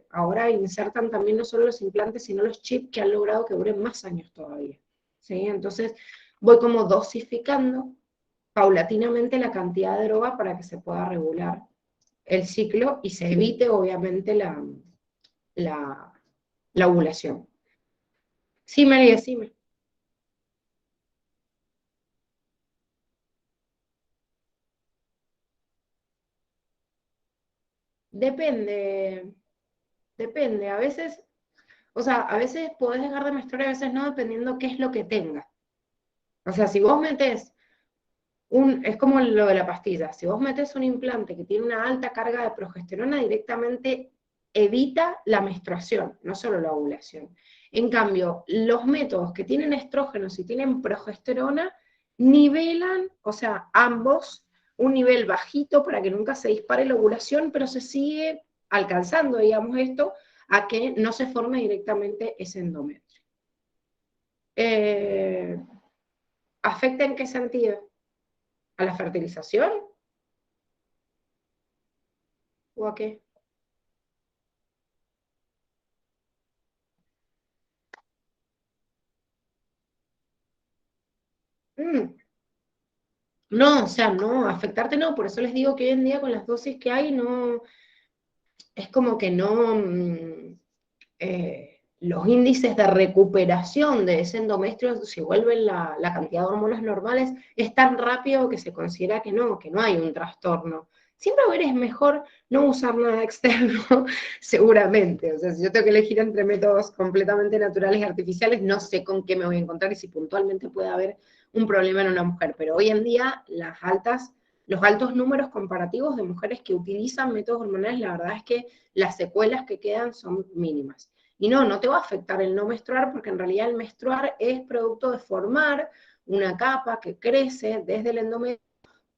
ahora insertan también no solo los implantes, sino los chips que han logrado que duren más años todavía. ¿Sí? Entonces voy como dosificando paulatinamente la cantidad de droga para que se pueda regular el ciclo y se evite obviamente la, la ovulación. Sí, María, sí. Depende, depende. A veces, o sea, a veces podés dejar de menstruar y a veces no, dependiendo qué es lo que tengas. O sea, si vos metés es como lo de la pastilla, si vos metés un implante que tiene una alta carga de progesterona, directamente evita la menstruación, no solo la ovulación. En cambio, los métodos que tienen estrógenos y tienen progesterona, nivelan, o sea, ambos, un nivel bajito para que nunca se dispare la ovulación, pero se sigue alcanzando, digamos, esto, a que no se forme directamente ese endometrio. Eh, ¿Afecta en qué sentido? ¿A la fertilización o a qué? Mm, no, o sea, no, afectarte no, por eso les digo que hoy en día con las dosis que hay, no, es como que no, los índices de recuperación de ese endometrio, si vuelven la cantidad de hormonas normales, es tan rápido que se considera que no hay un trastorno. Siempre a ver, es mejor no usar nada externo, seguramente. O sea, si yo tengo que elegir entre métodos completamente naturales y artificiales, no sé con qué me voy a encontrar y si puntualmente puede haber un problema en una mujer. Pero hoy en día, los altos números comparativos de mujeres que utilizan métodos hormonales, la verdad es que las secuelas que quedan son mínimas. Y no, no te va a afectar el no menstruar, porque en realidad el menstruar es producto de formar una capa que crece desde el endometrio,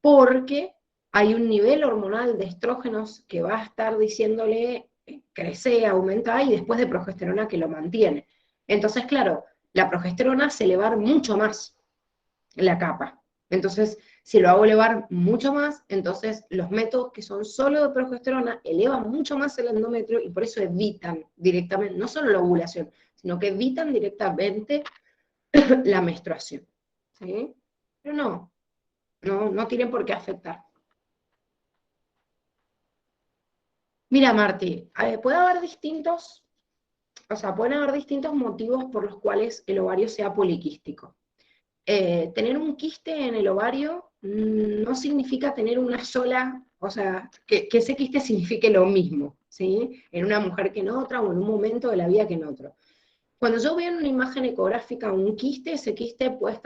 porque hay un nivel hormonal de estrógenos que va a estar diciéndole crece, aumenta, y después de progesterona que lo mantiene. Entonces, claro, la progesterona hace elevar mucho más la capa. Entonces, si lo hago elevar mucho más, entonces los métodos que son solo de progesterona elevan mucho más el endometrio y por eso evitan directamente, no solo la ovulación, sino que evitan directamente la menstruación. ¿Sí? Pero no tienen por qué afectar. Mira, Marti, pueden haber distintos motivos por los cuales el ovario sea poliquístico. Tener un quiste en el ovario no significa tener una sola, o sea, que ese quiste signifique lo mismo, ¿sí? En una mujer que en otra, o en un momento de la vida que en otro. Cuando yo veo en una imagen ecográfica un quiste, ese quiste puede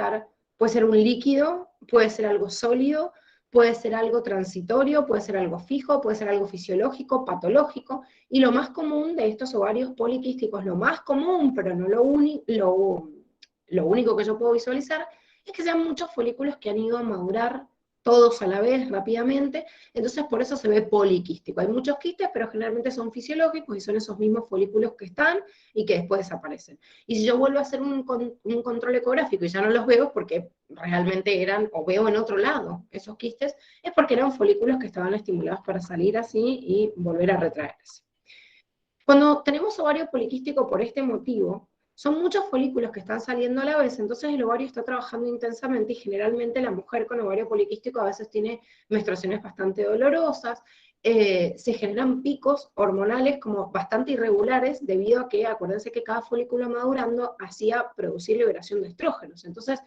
ser un líquido, puede ser algo sólido, puede ser algo transitorio, puede ser algo fijo, puede ser algo fisiológico, patológico, y lo más común de estos ovarios poliquísticos, lo más común, pero no lo único que yo puedo visualizar, es que sean muchos folículos que han ido a madurar todos a la vez, rápidamente, entonces por eso se ve poliquístico. Hay muchos quistes, pero generalmente son fisiológicos y son esos mismos folículos que están y que después desaparecen. Y si yo vuelvo a hacer un control ecográfico y ya no los veo porque realmente eran, o veo en otro lado esos quistes, es porque eran folículos que estaban estimulados para salir así y volver a retraerse. Cuando tenemos ovario poliquístico por este motivo, son muchos folículos que están saliendo a la vez, entonces el ovario está trabajando intensamente y generalmente la mujer con ovario poliquístico a veces tiene menstruaciones bastante dolorosas, se generan picos hormonales como bastante irregulares debido a que, acuérdense que cada folículo madurando hacía producir liberación de estrógenos, entonces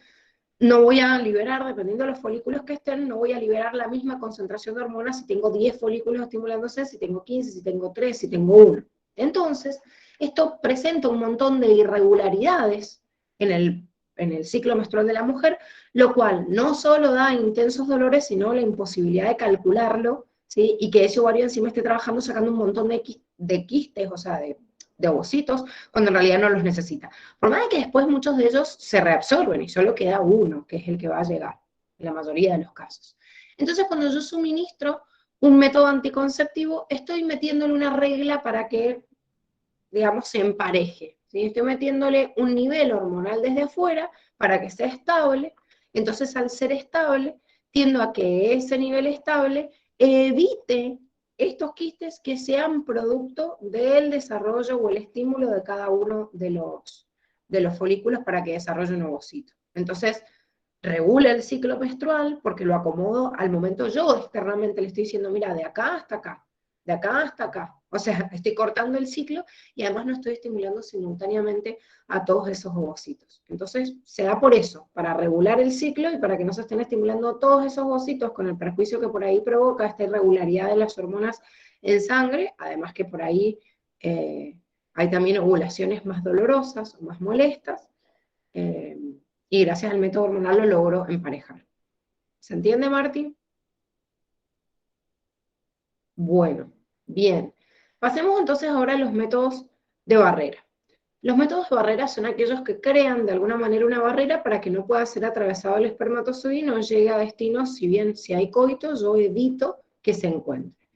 no voy a liberar, dependiendo de los folículos que estén, no voy a liberar la misma concentración de hormonas si tengo 10 folículos estimulándose, si tengo 15, si tengo 3, si tengo 1. Entonces, esto presenta un montón de irregularidades en el ciclo menstrual de la mujer, lo cual no solo da intensos dolores, sino la imposibilidad de calcularlo, ¿sí? Y que ese ovario encima esté trabajando sacando un montón de quistes, o sea, de ovocitos, cuando en realidad no los necesita. Por más de que después muchos de ellos se reabsorben y solo queda uno, que es el que va a llegar, en la mayoría de los casos. Entonces, cuando yo suministro un método anticonceptivo, estoy metiéndole una regla para que, digamos, se empareje, ¿sí? Estoy metiéndole un nivel hormonal desde afuera para que sea estable, entonces al ser estable, tiendo a que ese nivel estable evite estos quistes que sean producto del desarrollo o el estímulo de cada uno de los folículos para que desarrolle un ovocito. Entonces, regula el ciclo menstrual porque lo acomodo al momento yo externamente le estoy diciendo, mira, de acá hasta acá, de acá hasta acá. O sea, estoy cortando el ciclo y además no estoy estimulando simultáneamente a todos esos ovocitos. Entonces, se da por eso, para regular el ciclo y para que no se estén estimulando todos esos ovocitos con el perjuicio que por ahí provoca esta irregularidad de las hormonas en sangre, además que por ahí hay también ovulaciones más dolorosas o más molestas. Eh, y gracias al método hormonal lo logro emparejar. ¿Se entiende, Martín? Bueno, bien. Pasemos entonces ahora a los métodos de barrera. Los métodos de barrera son aquellos que crean de alguna manera una barrera para que no pueda ser atravesado el espermatozoide y no llegue a destino, si bien si hay coito, yo evito que se encuentre.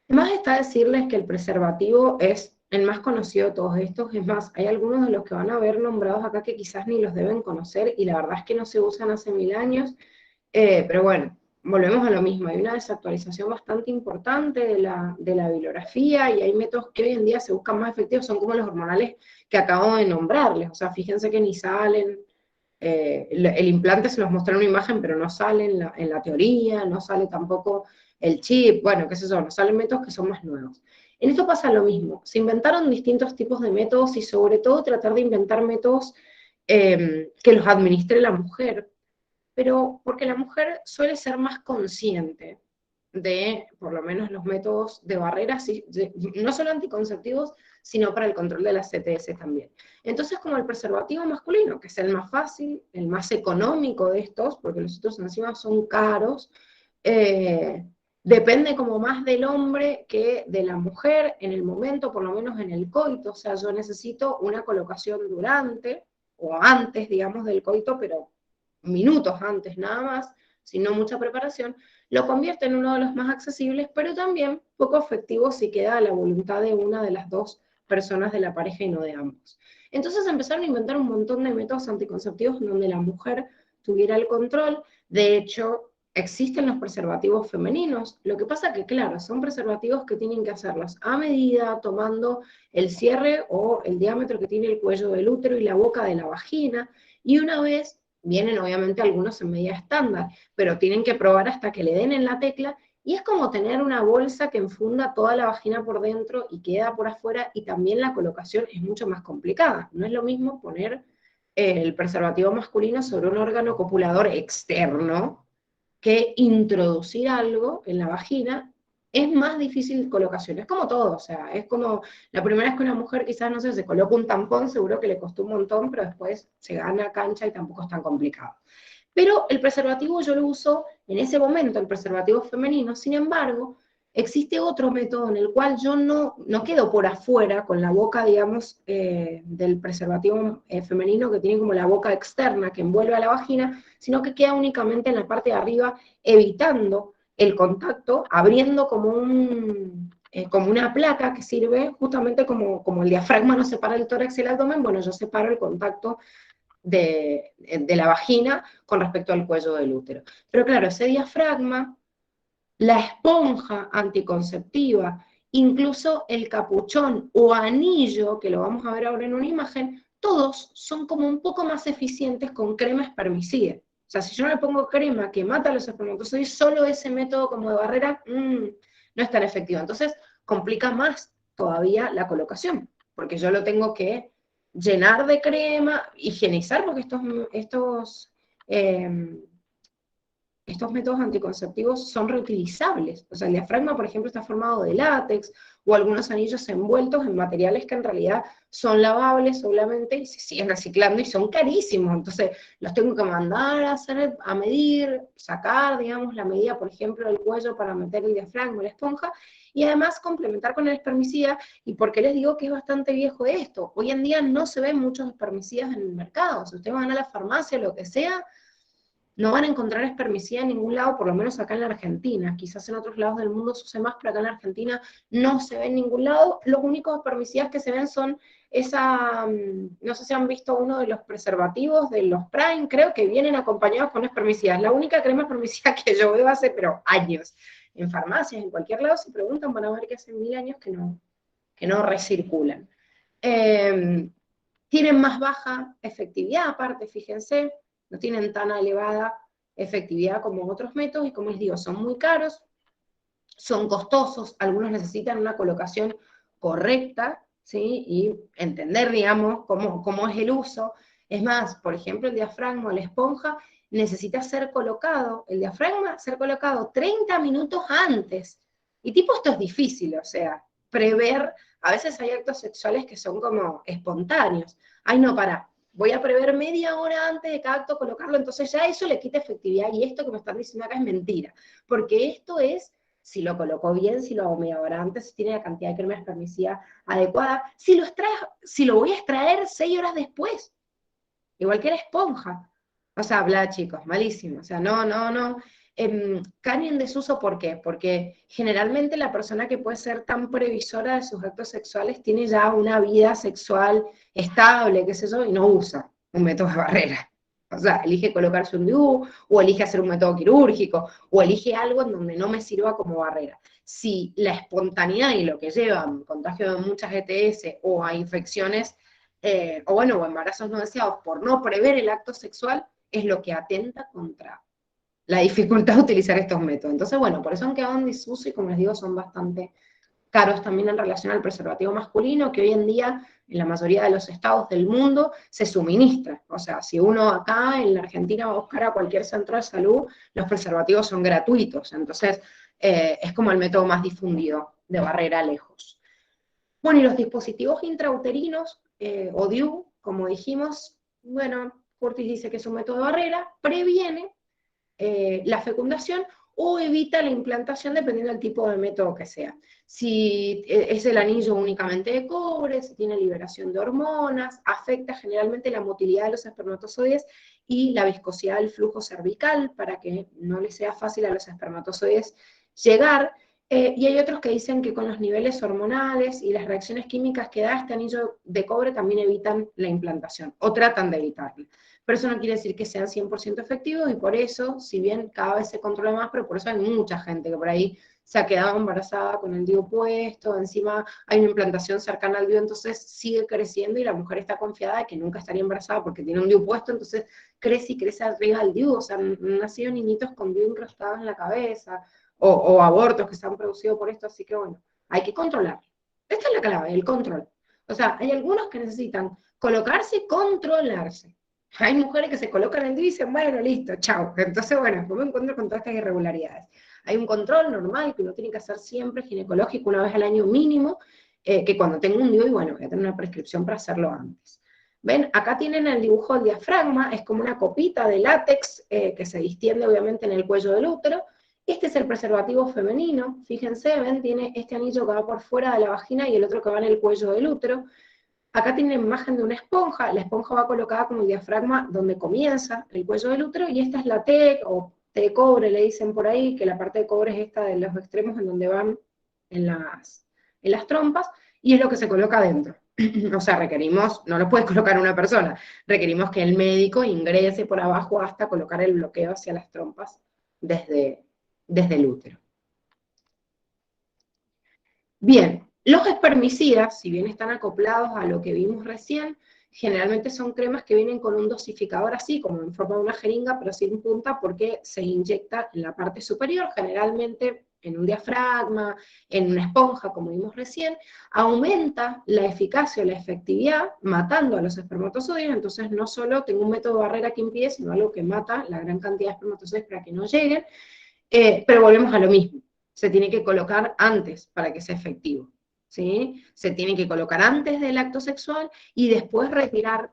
Además está decirles que el preservativo es el más conocido de todos estos, es más, hay algunos de los que van a ver nombrados acá que quizás ni los deben conocer y la verdad es que no se usan hace 1000 años, pero bueno, volvemos a lo mismo, hay una desactualización bastante importante de la bibliografía y hay métodos que hoy en día se buscan más efectivos, son como los hormonales que acabo de nombrarles, o sea, fíjense que ni salen, el implante se los mostré en una imagen, pero no sale en la teoría, no sale tampoco el chip, bueno, qué sé yo, no salen métodos que son más nuevos. En esto pasa lo mismo, se inventaron distintos tipos de métodos y sobre todo tratar de inventar métodos que los administre la mujer, pero porque la mujer suele ser más consciente de, por lo menos, los métodos de barreras, no solo anticonceptivos, sino para el control de las CTS también. Entonces, como el preservativo masculino, que es el más fácil, el más económico de estos, porque los otros encima son caros, eh, depende como más del hombre que de la mujer en el momento, por lo menos en el coito, o sea, yo necesito una colocación durante o antes, digamos, del coito, pero minutos antes nada más, sin mucha preparación, lo convierte en uno de los más accesibles, pero también poco efectivo si queda a la voluntad de una de las dos personas de la pareja y no de ambos. Entonces empezaron a inventar un montón de métodos anticonceptivos donde la mujer tuviera el control. De hecho, existen los preservativos femeninos. Lo que pasa que, claro, son preservativos que tienen que hacerlos a medida, tomando el cierre o el diámetro que tiene el cuello del útero y la boca de la vagina. Y una vez vienen obviamente algunos en medida estándar, pero tienen que probar hasta que le den en la tecla, y es como tener una bolsa que enfunda toda la vagina por dentro y queda por afuera, y también la colocación es mucho más complicada. No es lo mismo poner el preservativo masculino sobre un órgano copulador externo que introducir algo en la vagina es más difícil colocación. Es como todo, o sea, es como la primera vez que una mujer quizás, no sé, se coloca un tampón, seguro que le costó un montón, pero después se gana cancha y tampoco es tan complicado. Pero el preservativo yo lo uso en ese momento, el preservativo femenino. Sin embargo, existe otro método en el cual yo no quedo por afuera con la boca, digamos, del preservativo femenino, que tiene como la boca externa que envuelve a la vagina, sino que queda únicamente en la parte de arriba, evitando el contacto, abriendo como una placa que sirve justamente como el diafragma no separa el tórax y el abdomen. Bueno, yo separo el contacto de la vagina con respecto al cuello del útero. Pero claro, ese diafragma, la esponja anticonceptiva, incluso el capuchón o anillo, que lo vamos a ver ahora en una imagen, todos son como un poco más eficientes con crema espermicida. O sea, si yo no le pongo crema que mata a los espermatozoides, solo ese método como de barrera no es tan efectivo. Entonces, complica más todavía la colocación, porque yo lo tengo que llenar de crema, higienizar, porque eh, estos métodos anticonceptivos son reutilizables. O sea, el diafragma, por ejemplo, está formado de látex o algunos anillos envueltos en materiales que en realidad son lavables solamente y se siguen reciclando y son carísimos. Entonces, los tengo que mandar a hacer, a medir, sacar, digamos, la medida, por ejemplo, del cuello para meter el diafragma, la esponja, y además complementar con el espermicida. ¿Y por qué les digo que es bastante viejo esto? Hoy en día no se ven muchos espermicidas en el mercado. Si ustedes van a la farmacia, lo que sea, no van a encontrar espermicida en ningún lado, por lo menos acá en la Argentina. Quizás en otros lados del mundo se use más, pero acá en la Argentina no se ve en ningún lado. Los únicos espermicidas que se ven son no sé si han visto uno de los preservativos de los Prime, creo que vienen acompañados con espermicidas. La única crema espermicida que yo veo hace, pero años, en farmacias, en cualquier lado, si preguntan van a ver que hace 1000 años que no recirculan. Tienen más baja efectividad, aparte, fíjense, no tienen tan elevada efectividad como otros métodos, y como les digo, son muy caros, son costosos, algunos necesitan una colocación correcta, ¿sí? Y entender, digamos, cómo es el uso. Es más, por ejemplo, el diafragma o la esponja necesita ser colocado, el diafragma ser colocado 30 minutos antes. Y tipo, esto es difícil, o sea, prever, a veces hay actos sexuales que son como espontáneos. Ay, no, voy a prever media hora antes de cada acto colocarlo, entonces ya eso le quita efectividad, y esto que me están diciendo acá es mentira, porque esto es si lo colocó bien, si lo hago media hora antes, si tiene la cantidad de crema espermicida adecuada, si lo voy a extraer 6 horas después, igual que la esponja. O sea, bla, chicos, malísimo. O sea, no. Caen en desuso, ¿por qué? Porque generalmente la persona que puede ser tan previsora de sus actos sexuales tiene ya una vida sexual estable, qué sé yo, y no usa un método de barrera. O sea, elige colocarse un DIU, o elige hacer un método quirúrgico, o elige algo en donde no me sirva como barrera. Si la espontaneidad y lo que lleva a contagio de muchas ETS o a infecciones o embarazos no deseados por no prever el acto sexual, es lo que atenta contra la dificultad de utilizar estos métodos. Entonces, bueno, por eso han quedado en desuso, y como les digo, son bastante caros también en relación al preservativo masculino, que hoy en día en la mayoría de los estados del mundo se suministra. O sea, si uno acá en la Argentina va a buscar a cualquier centro de salud, los preservativos son gratuitos. Entonces, es como el método más difundido de barrera lejos. Bueno, y los dispositivos intrauterinos, o DIU, como dijimos, bueno, Curtis dice que es un método de barrera, previene la fecundación o evita la implantación dependiendo del tipo de método que sea. Si es el anillo únicamente de cobre, si tiene liberación de hormonas, afecta generalmente la motilidad de los espermatozoides y la viscosidad del flujo cervical para que no les sea fácil a los espermatozoides llegar. Y hay otros que dicen que con los niveles hormonales y las reacciones químicas que da este anillo de cobre también evitan la implantación, o tratan de evitarla. Pero eso no quiere decir que sean 100% efectivos, y por eso, si bien cada vez se controla más, pero por eso hay mucha gente que por ahí se ha quedado embarazada con el DIU puesto, encima hay una implantación cercana al DIU, entonces sigue creciendo y la mujer está confiada de que nunca estaría embarazada porque tiene un DIU puesto, entonces crece y crece arriba del DIU. O sea, han nacido niñitos con DIU incrustados en la cabeza, o abortos que se han producido por esto, así que bueno, hay que controlar. Esta es la clave, el control. O sea, hay algunos que necesitan colocarse y controlarse. Hay mujeres que se colocan el DIU y dicen, bueno, listo, chao. Entonces, bueno, después me encuentro con todas estas irregularidades. Hay un control normal que uno tiene que hacer siempre, ginecológico, una vez al año mínimo, que cuando tengo un DIU, y bueno, voy a tener una prescripción para hacerlo antes. ¿Ven? Acá tienen el dibujo del diafragma, es como una copita de látex que se distiende obviamente en el cuello del útero. Este es el preservativo femenino, fíjense, ven, tiene este anillo que va por fuera de la vagina y el otro que va en el cuello del útero. Acá tiene la imagen de una esponja, la esponja va colocada como el diafragma donde comienza el cuello del útero, y esta es la T, o T de cobre le dicen por ahí, que la parte de cobre es esta de los extremos en donde van en las trompas, y es lo que se coloca adentro. O sea, requerimos, no lo puede colocar una persona, requerimos que el médico ingrese por abajo hasta colocar el bloqueo hacia las trompas desde el útero. Bien, los espermicidas, si bien están acoplados a lo que vimos recién, generalmente son cremas que vienen con un dosificador así, como en forma de una jeringa, pero sin punta, porque se inyecta en la parte superior, generalmente en un diafragma, en una esponja, como vimos recién, aumenta la eficacia o la efectividad, matando a los espermatozoides. Entonces no solo tengo un método de barrera que impide, sino algo que mata la gran cantidad de espermatozoides para que no lleguen, pero volvemos a lo mismo. Se tiene que colocar antes para que sea efectivo, ¿sí? Se tiene que colocar antes del acto sexual y después retirar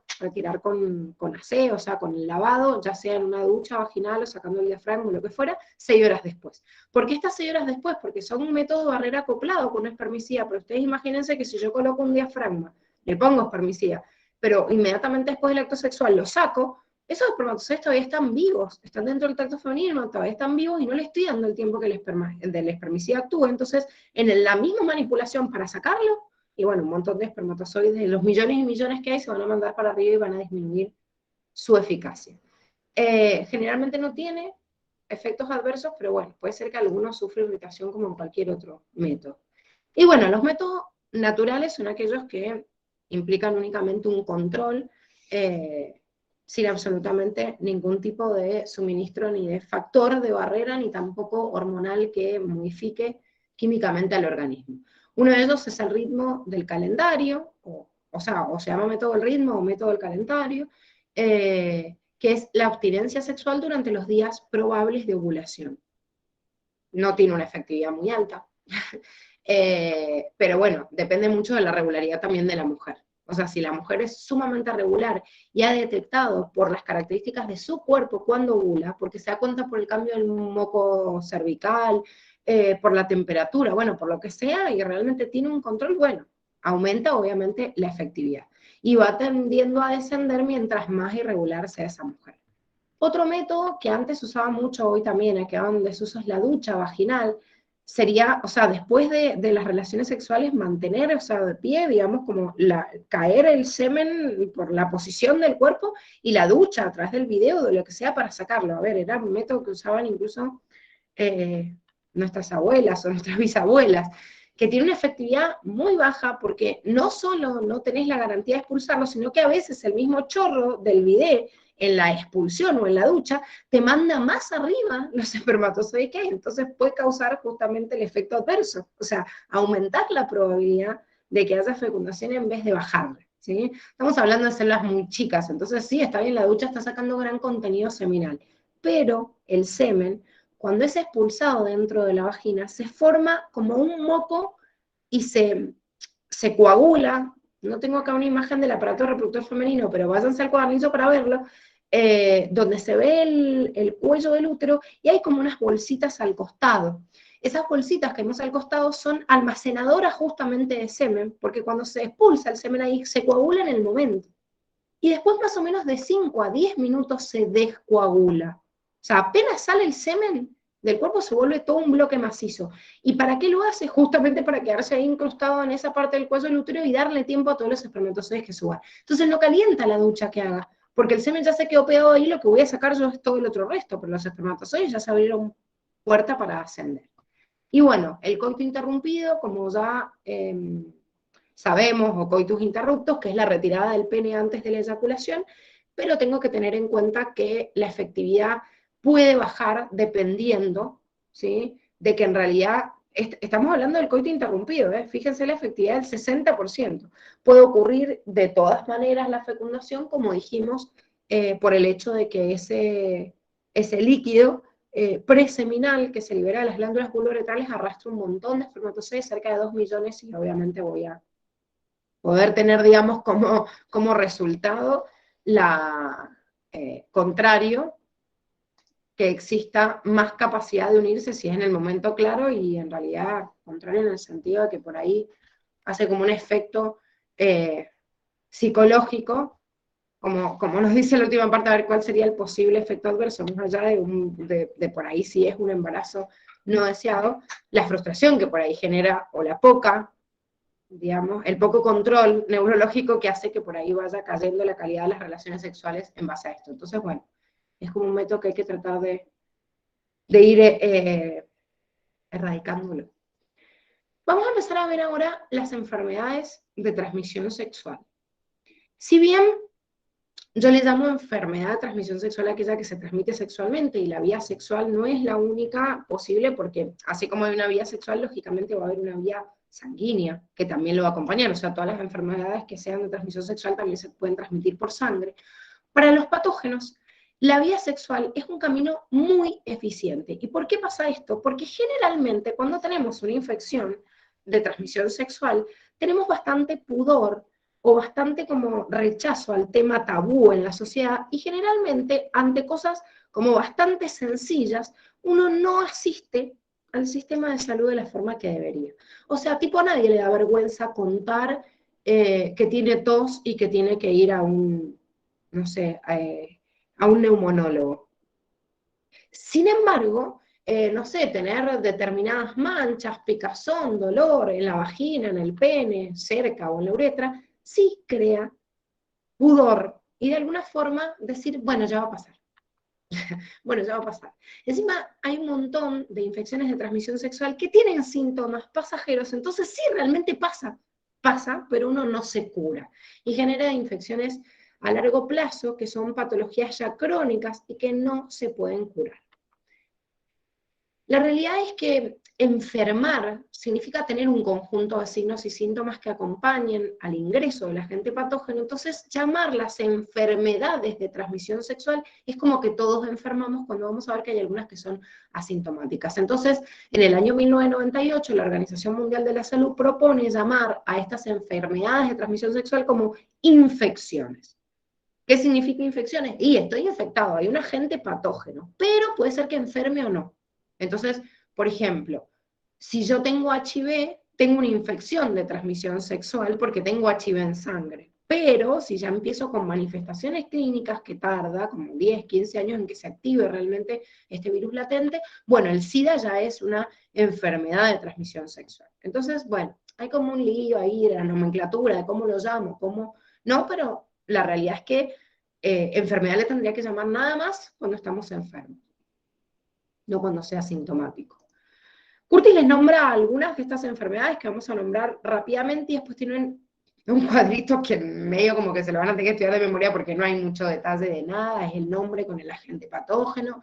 con aseo, o sea, con el lavado, ya sea en una ducha vaginal o sacando el diafragma o lo que fuera, 6 horas después. ¿Por qué estas 6 horas después? Porque son un método de barrera acoplado con una espermicida, pero ustedes imagínense que si yo coloco un diafragma, le pongo espermicida, pero inmediatamente después del acto sexual lo saco, esos espermatozoides todavía están vivos, están dentro del tracto femenino, todavía están vivos y no le estoy dando el tiempo que el del espermicida actúe. Entonces, en la misma manipulación para sacarlo, y bueno, un montón de espermatozoides, de los millones y millones que hay, se van a mandar para arriba y van a disminuir su eficacia. Generalmente no tiene efectos adversos, pero bueno, puede ser que algunos sufran irritación como en cualquier otro método. Y bueno, los métodos naturales son aquellos que implican únicamente un control, sin absolutamente ningún tipo de suministro ni de factor de barrera, ni tampoco hormonal que modifique químicamente al organismo. Uno de ellos es el ritmo del calendario, o se llama método del ritmo o método del calendario, que es la abstinencia sexual durante los días probables de ovulación. No tiene una efectividad muy alta, pero bueno, depende mucho de la regularidad también de la mujer. O sea, si la mujer es sumamente regular y ha detectado por las características de su cuerpo cuando ovula, porque se da cuenta por el cambio del moco cervical, por la temperatura, bueno, por lo que sea, y realmente tiene un control, bueno, aumenta obviamente la efectividad. Y va tendiendo a descender mientras más irregular sea esa mujer. Otro método que antes usaba mucho, hoy también, que ahora en desuso, es la ducha vaginal. Sería, o sea, después de las relaciones sexuales, mantener, o sea, de pie, digamos, como caer el semen por la posición del cuerpo y la ducha a través del video, de lo que sea, para sacarlo. A ver, era un método que usaban incluso nuestras abuelas o nuestras bisabuelas, que tiene una efectividad muy baja porque no solo no tenés la garantía de expulsarlo, sino que a veces el mismo chorro del bidet en la expulsión o en la ducha, te manda más arriba los espermatozoides que hay, entonces puede causar justamente el efecto adverso, o sea, aumentar la probabilidad de que haya fecundación en vez de bajarla, ¿sí? Estamos hablando de células muy chicas, entonces sí, está bien, la ducha está sacando gran contenido seminal, pero el semen, cuando es expulsado dentro de la vagina, se forma como un moco y se coagula. No tengo acá una imagen del aparato reproductor femenino, pero váyanse al cuadernillo para verlo, donde se ve el cuello del útero y hay como unas bolsitas al costado. Esas bolsitas que vemos al costado son almacenadoras justamente de semen, porque cuando se expulsa el semen ahí se coagula en el momento. Y después más o menos de 5 a 10 minutos se descoagula. O sea, apenas sale el semen del cuerpo se vuelve todo un bloque macizo. ¿Y para qué lo hace? Justamente para quedarse ahí incrustado en esa parte del cuello del útero y darle tiempo a todos los espermatozoides que suban. Entonces no calienta la ducha que haga, porque el semen ya se quedó pegado ahí, lo que voy a sacar yo es todo el otro resto, pero los espermatozoides ya se abrieron puerta para ascender. Y bueno, el coito interrumpido, como ya sabemos, o coitus interruptos, que es la retirada del pene antes de la eyaculación, pero tengo que tener en cuenta que la efectividad puede bajar dependiendo, ¿sí?, de que en realidad estamos hablando del coito interrumpido, fíjense la efectividad del 60%. Puede ocurrir de todas maneras la fecundación, como dijimos, por el hecho de que ese líquido preseminal que se libera de las glándulas vulvoretales arrastra un montón de espermatozoides, cerca de 2 millones, y obviamente voy a poder tener, digamos, como resultado contrario, que exista más capacidad de unirse si es en el momento claro, y en realidad contrario en el sentido de que por ahí hace como un efecto psicológico, como nos dice la última parte, a ver cuál sería el posible efecto adverso, más allá de por ahí si es un embarazo no deseado, la frustración que por ahí genera, o la poca, digamos, el poco control neurológico que hace que por ahí vaya cayendo la calidad de las relaciones sexuales en base a esto. Entonces, bueno, es como un método que hay que tratar de ir erradicándolo. Vamos a empezar a ver ahora las enfermedades de transmisión sexual. Si bien yo le llamo enfermedad de transmisión sexual a aquella que se transmite sexualmente, y la vía sexual no es la única posible, porque así como hay una vía sexual, lógicamente va a haber una vía sanguínea que también lo va a acompañar. O sea, todas las enfermedades que sean de transmisión sexual también se pueden transmitir por sangre. Para los patógenos, la vía sexual es un camino muy eficiente. ¿Y por qué pasa esto? Porque generalmente cuando tenemos una infección de transmisión sexual, tenemos bastante pudor o bastante como rechazo al tema tabú en la sociedad, y generalmente ante cosas como bastante sencillas, uno no asiste al sistema de salud de la forma que debería. O sea, tipo, a nadie le da vergüenza contar que tiene tos y que tiene que ir a un, no sé, a un neumonólogo. Sin embargo, no sé, tener determinadas manchas, picazón, dolor en la vagina, en el pene, cerca o en la uretra, sí crea pudor, y de alguna forma decir, bueno, ya va a pasar. Bueno, ya va a pasar. Encima hay un montón de infecciones de transmisión sexual que tienen síntomas pasajeros, entonces sí, realmente pasa, pero uno no se cura. Y genera infecciones a largo plazo, que son patologías ya crónicas y que no se pueden curar. La realidad es que enfermar significa tener un conjunto de signos y síntomas que acompañen al ingreso del agente patógeno. Entonces, llamarlas enfermedades de transmisión sexual es como que todos enfermamos, cuando vamos a ver que hay algunas que son asintomáticas. Entonces, en el año 1998, la Organización Mundial de la Salud propone llamar a estas enfermedades de transmisión sexual como infecciones. ¿Qué significa infecciones? Y estoy infectado, hay un agente patógeno, pero puede ser que enferme o no. Entonces, por ejemplo, si yo tengo HIV, tengo una infección de transmisión sexual porque tengo HIV en sangre. Pero si ya empiezo con manifestaciones clínicas, que tarda como 10, 15 años en que se active realmente este virus latente, bueno, el SIDA ya es una enfermedad de transmisión sexual. Entonces, bueno, hay como un lío ahí de la nomenclatura, de cómo lo llamo, cómo... No, pero la realidad es que enfermedad le tendría que llamar nada más cuando estamos enfermos, no cuando sea sintomático. Curtis les nombra algunas de estas enfermedades que vamos a nombrar rápidamente, y después tienen un cuadrito que medio como que se lo van a tener que estudiar de memoria porque no hay mucho detalle de nada, es el nombre con el agente patógeno,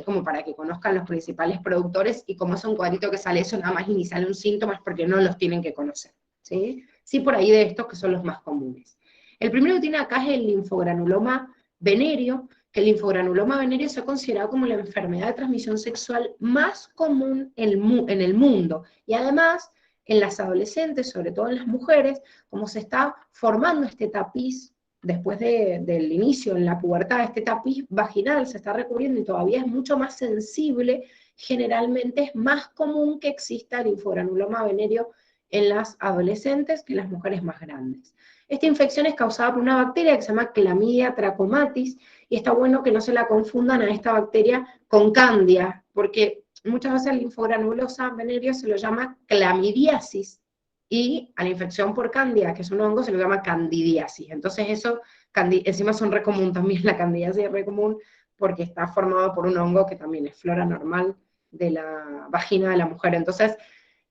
como para que conozcan los principales productores, y como es un cuadrito que sale eso nada más y ni sale un síntoma, es porque no los tienen que conocer, ¿sí? Sí, por ahí de estos que son los más comunes. El primero que tiene acá es el linfogranuloma venéreo, que el linfogranuloma venéreo se ha considerado como la enfermedad de transmisión sexual más común en el mundo, y además en las adolescentes, sobre todo en las mujeres, como se está formando este tapiz después del inicio en la pubertad, este tapiz vaginal se está recubriendo y todavía es mucho más sensible, generalmente es más común que exista el linfogranuloma venéreo en las adolescentes que en las mujeres más grandes. Esta infección es causada por una bacteria que se llama Clamidia trachomatis, y está bueno que no se la confundan a esta bacteria con Candida, porque muchas veces la linfogranulosa venéreo se lo llama clamidiasis, y a la infección por Candida, que es un hongo, se lo llama candidiasis. Entonces eso, encima son re común también, la candidiasis es re común porque está formado por un hongo que también es flora normal de la vagina de la mujer. Entonces,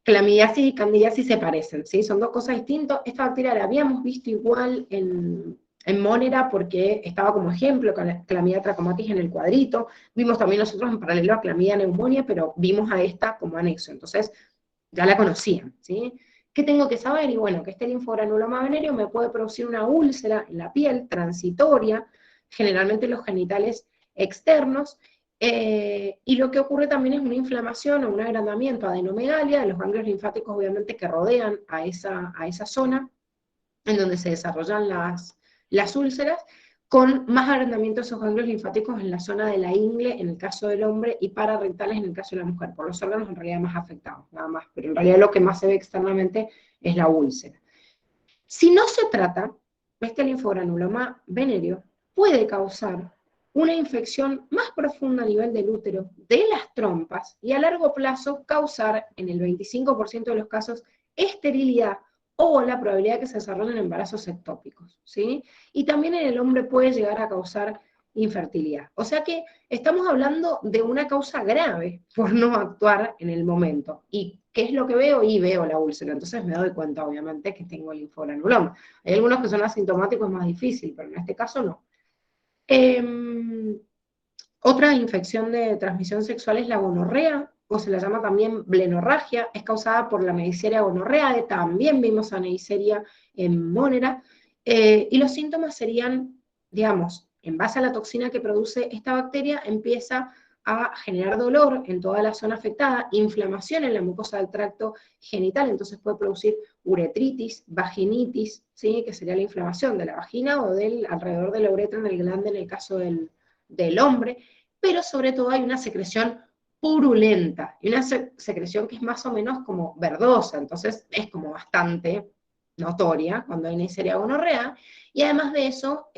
clamidiasis y candidiasis se parecen, ¿sí? Son dos cosas distintas. Esta bacteria la habíamos visto igual en Monera porque estaba como ejemplo con la Clamidia trachomatis en el cuadrito. Vimos también nosotros en paralelo a Clamidia pneumonia, pero vimos a esta como anexo. Entonces, ya la conocían, ¿sí? ¿Qué tengo que saber? Y bueno, que este linfogranuloma venéreo me puede producir una úlcera en la piel transitoria, generalmente en los genitales externos, Y lo que ocurre también es una inflamación o un agrandamiento, adenomegalia, de los ganglios linfáticos obviamente que rodean a esa zona en donde se desarrollan las úlceras, con más agrandamiento de esos ganglios linfáticos en la zona de la ingle, en el caso del hombre, y pararrectales en el caso de la mujer, por los órganos en realidad más afectados, nada más, pero en realidad lo que más se ve externamente es la úlcera. Si no se trata, este linfogranuloma venéreo puede causar una infección más profunda a nivel del útero, de las trompas, y a largo plazo causar, en el 25% de los casos, esterilidad o la probabilidad de que se desarrollen embarazos ectópicos, ¿sí? Y también en el hombre puede llegar a causar infertilidad. O sea que estamos hablando de una causa grave por no actuar en el momento. ¿Y qué es lo que veo? Y veo la úlcera, entonces me doy cuenta obviamente que tengo el linfogranuloma. Hay algunos que son asintomáticos, es más difícil, pero en este caso no. Otra infección de transmisión sexual es la gonorrea, o se la llama también blenorragia, es causada por la Neisseria gonorreae, también vimos a Neisseria en Monera, y los síntomas serían, digamos, en base a la toxina que produce esta bacteria, empieza a generar dolor en toda la zona afectada, inflamación en la mucosa del tracto genital, entonces puede producir uretritis, vaginitis, ¿sí? Que sería la inflamación de la vagina o del alrededor de la uretra en el glande en el caso del hombre, pero sobre todo hay una secreción purulenta, y una secreción que es más o menos como verdosa, entonces es como bastante notoria cuando hay Neisseria gonorrea, y además de eso,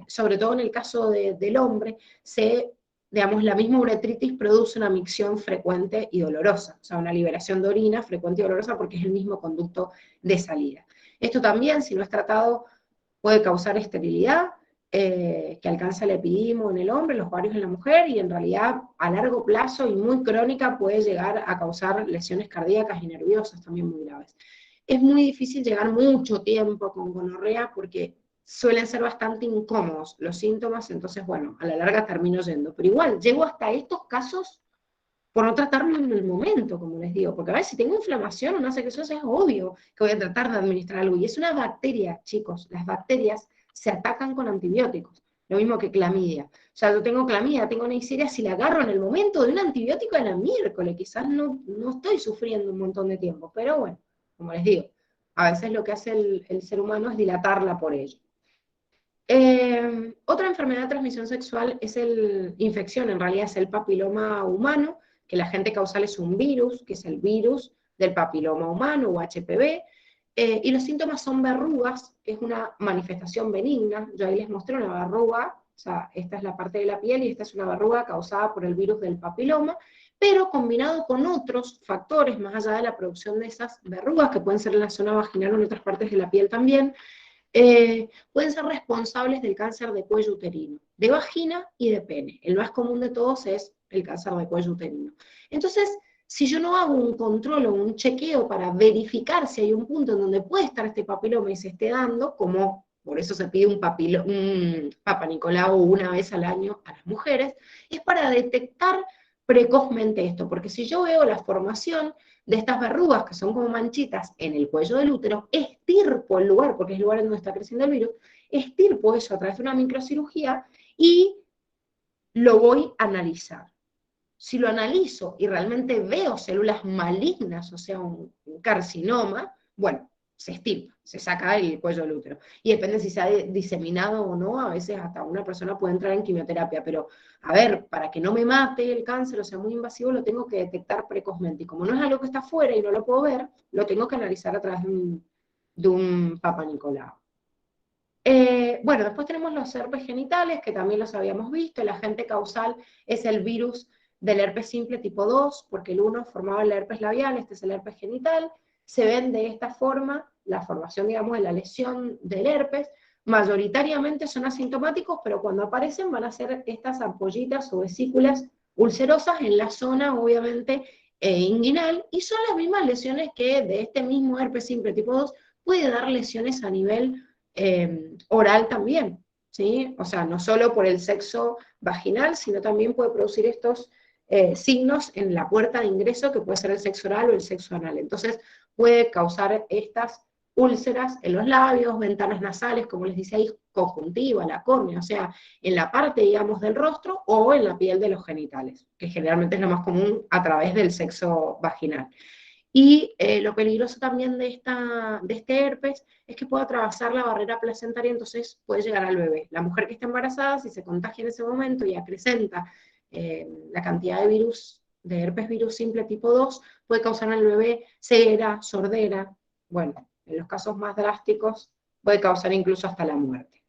sobre todo en el caso del hombre, digamos, la misma uretritis produce una micción frecuente y dolorosa, o sea, una liberación de orina frecuente y dolorosa porque es el mismo conducto de salida. Esto también, si no es tratado, puede causar esterilidad, que alcanza el epidimo en el hombre, los ovarios en la mujer, y en realidad a largo plazo y muy crónica puede llegar a causar lesiones cardíacas y nerviosas también muy graves. Es muy difícil llegar mucho tiempo con gonorrea porque suelen ser bastante incómodos los síntomas, entonces bueno, a la larga termino yendo. Pero igual, llego hasta estos casos por no tratarlo en el momento, como les digo, porque a ver, si tengo inflamación o una secreción, es obvio que voy a tratar de administrar algo, y es una bacteria, chicos, las bacterias se atacan con antibióticos, lo mismo que clamidia. O sea, yo tengo clamidia, tengo Neisseria, si la agarro en el momento de un antibiótico de la miércoles, quizás no estoy sufriendo un montón de tiempo, pero bueno, como les digo, a veces lo que hace el ser humano es dilatarla por ello. Otra enfermedad de transmisión sexual es infección, en realidad es el papiloma humano, que el agente causal es un virus, que es el virus del papiloma humano o HPV, y los síntomas son verrugas, que es una manifestación benigna. Yo ahí les mostré una verruga, o sea, esta es la parte de la piel y esta es una verruga causada por el virus del papiloma, pero combinado con otros factores, más allá de la producción de esas verrugas, que pueden ser en la zona vaginal o en otras partes de la piel también, pueden ser responsables del cáncer de cuello uterino, de vagina y de pene. El más común de todos es el cáncer de cuello uterino. Entonces, si yo no hago un control o un chequeo para verificar si hay un punto en donde puede estar este papiloma y se esté dando, como por eso se pide un Papa Nicolau una vez al año a las mujeres, es para detectar precozmente esto, porque si yo veo la formación de estas verrugas, que son como manchitas en el cuello del útero, estirpo el lugar, porque es el lugar en donde está creciendo el virus, estirpo eso a través de una microcirugía y lo voy a analizar. Si lo analizo y realmente veo células malignas, o sea, un carcinoma, bueno, se estirpa, se saca el cuello del útero. Y depende si se ha diseminado o no, a veces hasta una persona puede entrar en quimioterapia, pero a ver, para que no me mate el cáncer o sea muy invasivo, lo tengo que detectar precozmente. Y como no es algo que está afuera y no lo puedo ver, lo tengo que analizar a través de un Papa Nicolau. Bueno, después tenemos los herpes genitales, que también los habíamos visto. El agente causal es el virus del herpes simple tipo 2, porque el 1 formaba el herpes labial, este es el herpes genital. Se ven de esta forma la formación, digamos, de la lesión del herpes. Mayoritariamente son asintomáticos, pero cuando aparecen van a ser estas ampollitas o vesículas ulcerosas en la zona, obviamente, inguinal, y son las mismas lesiones que de este mismo herpes simple tipo 2 puede dar lesiones a nivel oral también, ¿sí? O sea, no solo por el sexo vaginal, sino también puede producir estos signos en la puerta de ingreso, que puede ser el sexo oral o el sexo anal. Entonces, puede causar estas úlceras en los labios, ventanas nasales, como les dice ahí, conjuntiva, la córnea, o sea, en la parte, digamos, del rostro o en la piel de los genitales, que generalmente es lo más común a través del sexo vaginal. Y lo peligroso también de este herpes es que puede atravesar la barrera placentaria, entonces puede llegar al bebé. La mujer que está embarazada, si se contagia en ese momento y acrecenta la cantidad de virus, de herpes virus simple tipo 2, puede causar en el bebé ceguera, sordera, bueno, en los casos más drásticos puede causar incluso hasta la muerte.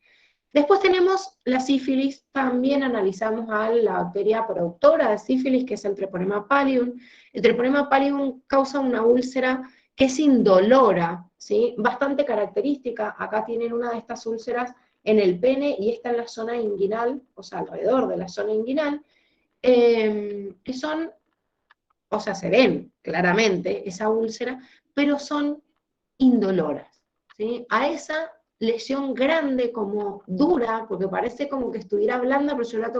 Después tenemos la sífilis, también analizamos a la bacteria productora de sífilis, que es el Treponema pallidum. El Treponema pallidum causa una úlcera que es indolora, ¿sí? Bastante característica. Acá tienen una de estas úlceras en el pene y esta en la zona inguinal, o sea, alrededor de la zona inguinal, que son, o sea, se ven claramente esa úlcera, pero son indoloras, ¿sí? A esa lesión grande, como dura, porque parece como que estuviera blanda, pero yo la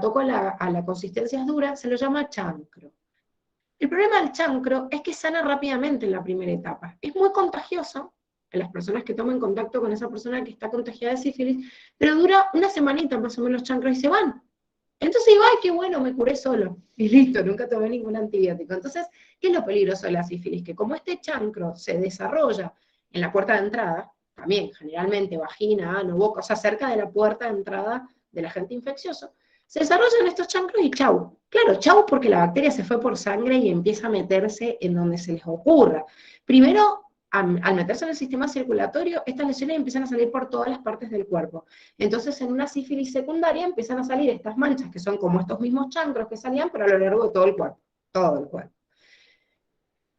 toco a la consistencia dura, se lo llama chancro. El problema del chancro es que sana rápidamente en la primera etapa. Es muy contagioso en las personas que toman contacto con esa persona que está contagiada de sífilis, pero dura una semanita más o menos los chancros y se van. Entonces digo, ay, qué bueno, me curé solo. Y listo, nunca tomé ningún antibiótico. Entonces, ¿qué es lo peligroso de la sífilis? Que como este chancro se desarrolla en la puerta de entrada, también generalmente vagina, ano, boca, o sea, cerca de la puerta de entrada del agente infeccioso, se desarrollan estos chancros y chau. Claro, chau porque la bacteria se fue por sangre y empieza a meterse en donde se les ocurra. Primero, al meterse en el sistema circulatorio, estas lesiones empiezan a salir por todas las partes del cuerpo. Entonces, en una sífilis secundaria empiezan a salir estas manchas, que son como estos mismos chancros que salían, pero a lo largo de todo el cuerpo.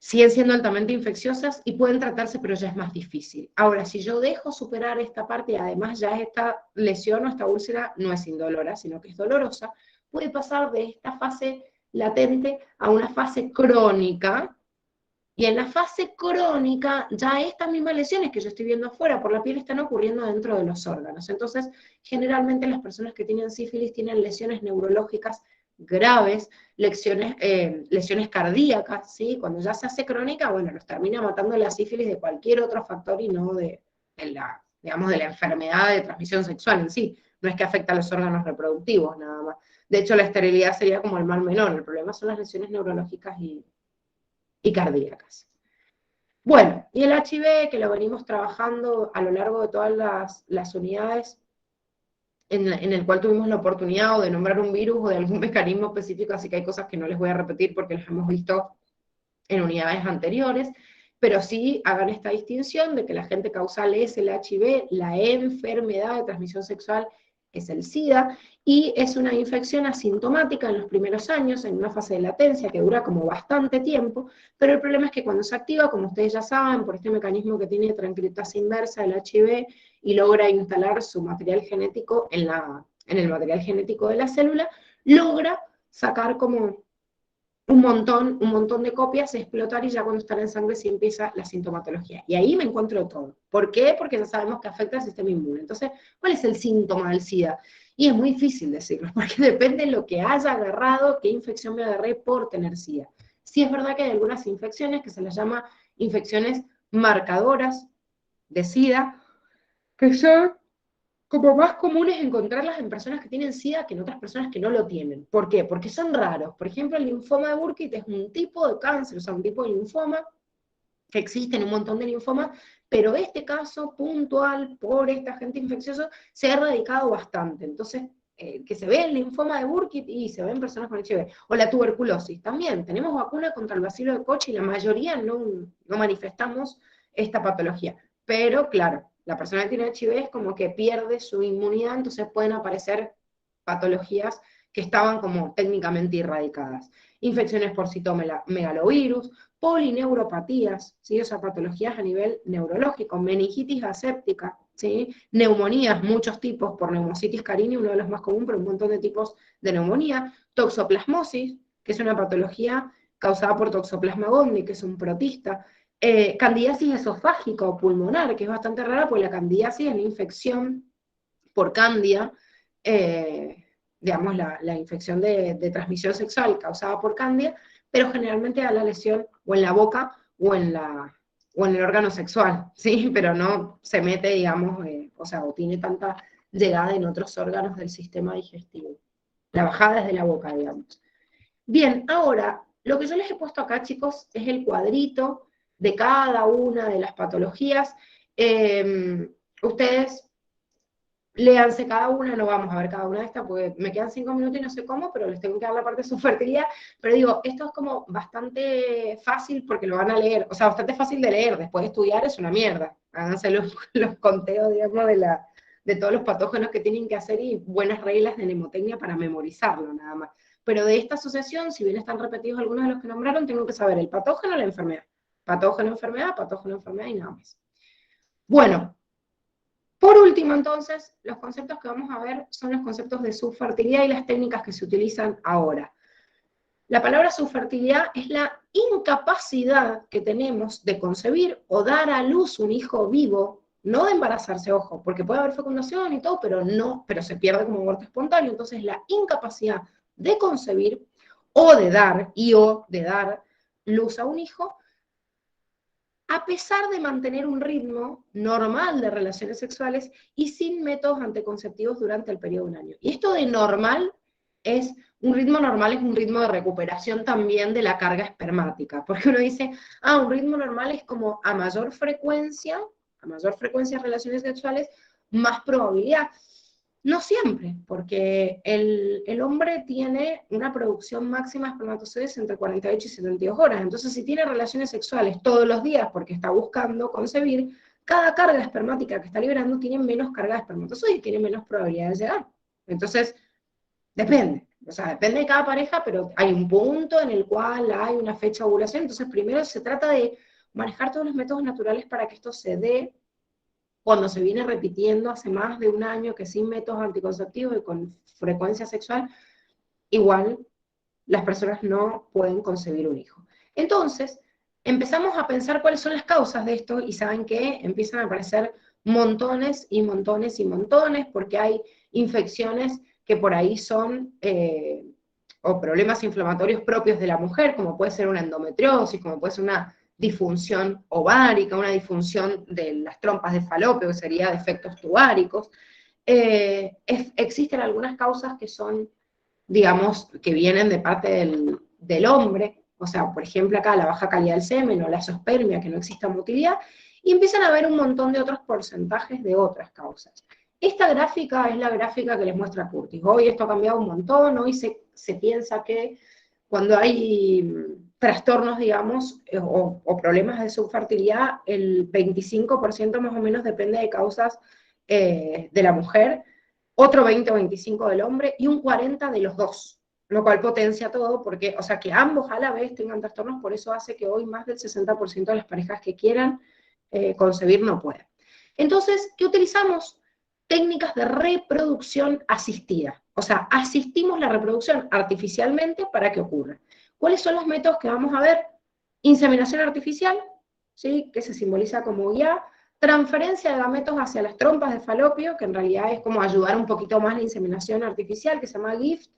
Siguen siendo altamente infecciosas y pueden tratarse, pero ya es más difícil. Ahora, si yo dejo superar esta parte y además ya esta lesión o esta úlcera no es indolora, sino que es dolorosa, puede pasar de esta fase latente a una fase crónica. Y en la fase crónica, ya estas mismas lesiones que yo estoy viendo afuera por la piel están ocurriendo dentro de los órganos. Entonces, generalmente las personas que tienen sífilis tienen lesiones neurológicas graves, lesiones cardíacas, ¿sí? Cuando ya se hace crónica, bueno, los termina matando la sífilis de cualquier otro factor y no digamos, de la enfermedad de transmisión sexual en sí. No es que afecta a los órganos reproductivos nada más. De hecho, la esterilidad sería como el mal menor. El problema son las lesiones neurológicas y cardíacas. Bueno, y el HIV, que lo venimos trabajando a lo largo de todas las unidades, en el cual tuvimos la oportunidad o de nombrar un virus o de algún mecanismo específico, así que hay cosas que no les voy a repetir porque las hemos visto en unidades anteriores, pero sí hagan esta distinción de que la agente causal es el HIV, la enfermedad de transmisión sexual es el SIDA, y es una infección asintomática en los primeros años, en una fase de latencia que dura como bastante tiempo, pero el problema es que cuando se activa, como ustedes ya saben, por este mecanismo que tiene transcriptasa inversa, el HIV, y logra instalar su material genético en el material genético de la célula, logra sacar como un montón de copias, explotar y ya cuando están en sangre sí empieza la sintomatología. Y ahí me encuentro todo. ¿Por qué? Porque ya sabemos que afecta al sistema inmune. Entonces, ¿cuál es el síntoma del SIDA? Y es muy difícil decirlo, porque depende de lo que haya agarrado, qué infección me agarré por tener SIDA. Sí es verdad que hay algunas infecciones que se les llama infecciones marcadoras de SIDA, que son como más común es encontrarlas en personas que tienen SIDA que en otras personas que no lo tienen. ¿Por qué? Porque son raros. Por ejemplo, el linfoma de Burkitt es un tipo de cáncer, o sea, un tipo de linfoma, que existen un montón de linfomas, pero este caso puntual por este agente infeccioso se ha erradicado bastante. Entonces, que se ve el linfoma de Burkitt y se ve en personas con HIV. O la tuberculosis también. Tenemos vacuna contra el bacilo de Koch y la mayoría no manifestamos esta patología. Pero, claro, la persona que tiene HIV es como que pierde su inmunidad, entonces pueden aparecer patologías que estaban como técnicamente erradicadas. Infecciones por citomegalovirus, polineuropatías, ¿sí? O sea, patologías a nivel neurológico, meningitis aséptica, ¿sí? Neumonías, muchos tipos, por neumocitis carini, uno de los más comunes, pero un montón de tipos de neumonía, toxoplasmosis, que es una patología causada por Toxoplasma gondii, que es un protista, candidiasis esofágica o pulmonar, que es bastante rara, porque la candidiasis es la infección por cándida, digamos, la infección de transmisión sexual causada por cándida, pero generalmente da la lesión o en la boca o o en el órgano sexual, ¿sí? Pero no se mete, digamos, o sea, o tiene tanta llegada en otros órganos del sistema digestivo. La bajada es de la boca, digamos. Bien, ahora, lo que yo les he puesto acá, chicos, es el cuadrito de cada una de las patologías. Ustedes léanse cada una, no vamos a ver cada una de estas, porque me quedan 5 minutos y no sé cómo, pero les tengo que dar la parte de su fertilidad. Pero digo, esto es como bastante fácil porque lo van a leer, o sea, bastante fácil de leer, después de estudiar es una mierda. Háganse los conteos, digamos, de todos los patógenos que tienen que hacer y buenas reglas de mnemotecnia para memorizarlo, nada más. Pero de esta asociación, si bien están repetidos algunos de los que nombraron, tengo que saber el patógeno, la enfermedad. Patógeno, enfermedad y nada más. Bueno, por último, entonces, los conceptos que vamos a ver son los conceptos de subfertilidad y las técnicas que se utilizan ahora. La palabra subfertilidad es la incapacidad que tenemos de concebir o dar a luz un hijo vivo, no de embarazarse, ojo, porque puede haber fecundación y todo, pero se pierde como aborto espontáneo. Entonces, la incapacidad de concebir o de dar luz a un hijo, a pesar de mantener un ritmo normal de relaciones sexuales y sin métodos anticonceptivos durante el periodo de un año. Y esto de normal es, un ritmo normal es un ritmo de recuperación también de la carga espermática, porque uno dice, un ritmo normal es como a mayor frecuencia de relaciones sexuales, más probabilidad. No siempre, porque el hombre tiene una producción máxima de espermatozoides entre 48 y 72 horas. Entonces, si tiene relaciones sexuales todos los días porque está buscando concebir, cada carga espermática que está liberando tiene menos carga de espermatozoides y tiene menos probabilidad de llegar. Entonces, depende. O sea, depende de cada pareja, pero hay un punto en el cual hay una fecha de ovulación. Entonces, primero se trata de manejar todos los métodos naturales para que esto se dé cuando se viene repitiendo hace más de un año que sin métodos anticonceptivos y con frecuencia sexual, igual las personas no pueden concebir un hijo. Entonces, empezamos a pensar cuáles son las causas de esto y saben que empiezan a aparecer montones y montones y montones porque hay infecciones que por ahí son o problemas inflamatorios propios de la mujer, como puede ser una endometriosis, como puede ser una disfunción ovárica, una disfunción de las trompas de falopio, que sería defectos tubáricos. Existen algunas causas que son, digamos, que vienen de parte del hombre, o sea, por ejemplo acá la baja calidad del semen o la azoospermia, que no exista motilidad, y empiezan a haber un montón de otros porcentajes de otras causas. Esta gráfica es la gráfica que les muestra Curtis. Hoy esto ha cambiado un montón, hoy se piensa que cuando hay trastornos, digamos, o problemas de subfertilidad, el 25% más o menos depende de causas de la mujer, otro 20 o 25 del hombre y un 40 de los dos, lo cual potencia todo porque, o sea, que ambos a la vez tengan trastornos, por eso hace que hoy más del 60% de las parejas que quieran concebir no puedan. Entonces, ¿qué utilizamos? Técnicas de reproducción asistida. O sea, asistimos la reproducción artificialmente para que ocurra. ¿Cuáles son los métodos que vamos a ver? Inseminación artificial, ¿sí? Que se simboliza como ya, transferencia de gametos hacia las trompas de falopio, que en realidad es como ayudar un poquito más la inseminación artificial, que se llama GIFT,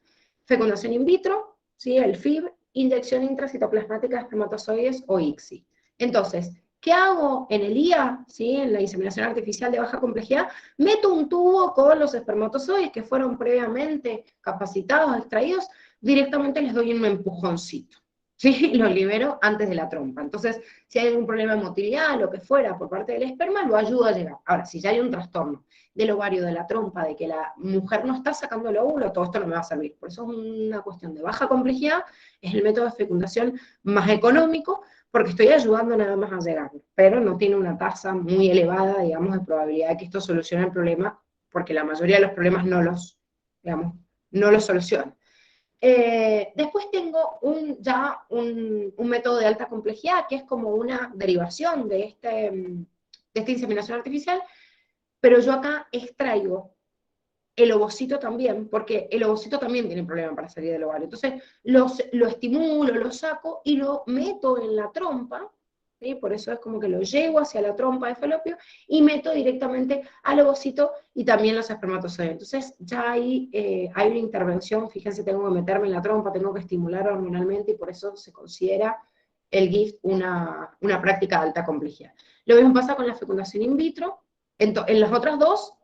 fecundación in vitro, ¿sí? El FIV, inyección intracitoplasmática de espermatozoides o ICSI. Entonces, ¿qué hago en el IA, ¿sí? En la inseminación artificial de baja complejidad? Meto un tubo con los espermatozoides que fueron previamente capacitados, extraídos, directamente les doy un empujoncito. ¿Sí? Lo libero antes de la trompa. Entonces, si hay algún problema de motilidad, lo que fuera, por parte del esperma, lo ayuda a llegar. Ahora, si ya hay un trastorno del ovario, de la trompa, de que la mujer no está sacando el óvulo, todo esto no me va a servir. Por eso es una cuestión de baja complejidad, es el método de fecundación más económico, porque estoy ayudando nada más a llegar, pero no tiene una tasa muy elevada, digamos, de probabilidad de que esto solucione el problema, porque la mayoría de los problemas digamos, no los soluciona. Después tengo ya un método de alta complejidad, que es como una derivación de esta inseminación artificial, pero yo acá extraigo el ovocito también, porque el ovocito también tiene problema para salir del ovario. Entonces lo estimulo, lo saco y lo meto en la trompa, ¿sí? Por eso es como que lo llevo hacia la trompa de falopio y meto directamente al ovocito y también los espermatozoides. Entonces ya ahí hay una intervención, fíjense, tengo que meterme en la trompa, tengo que estimular hormonalmente y por eso se considera el GIFT una práctica de alta complejidad. Lo mismo pasa con la fecundación in vitro. En las otras dos,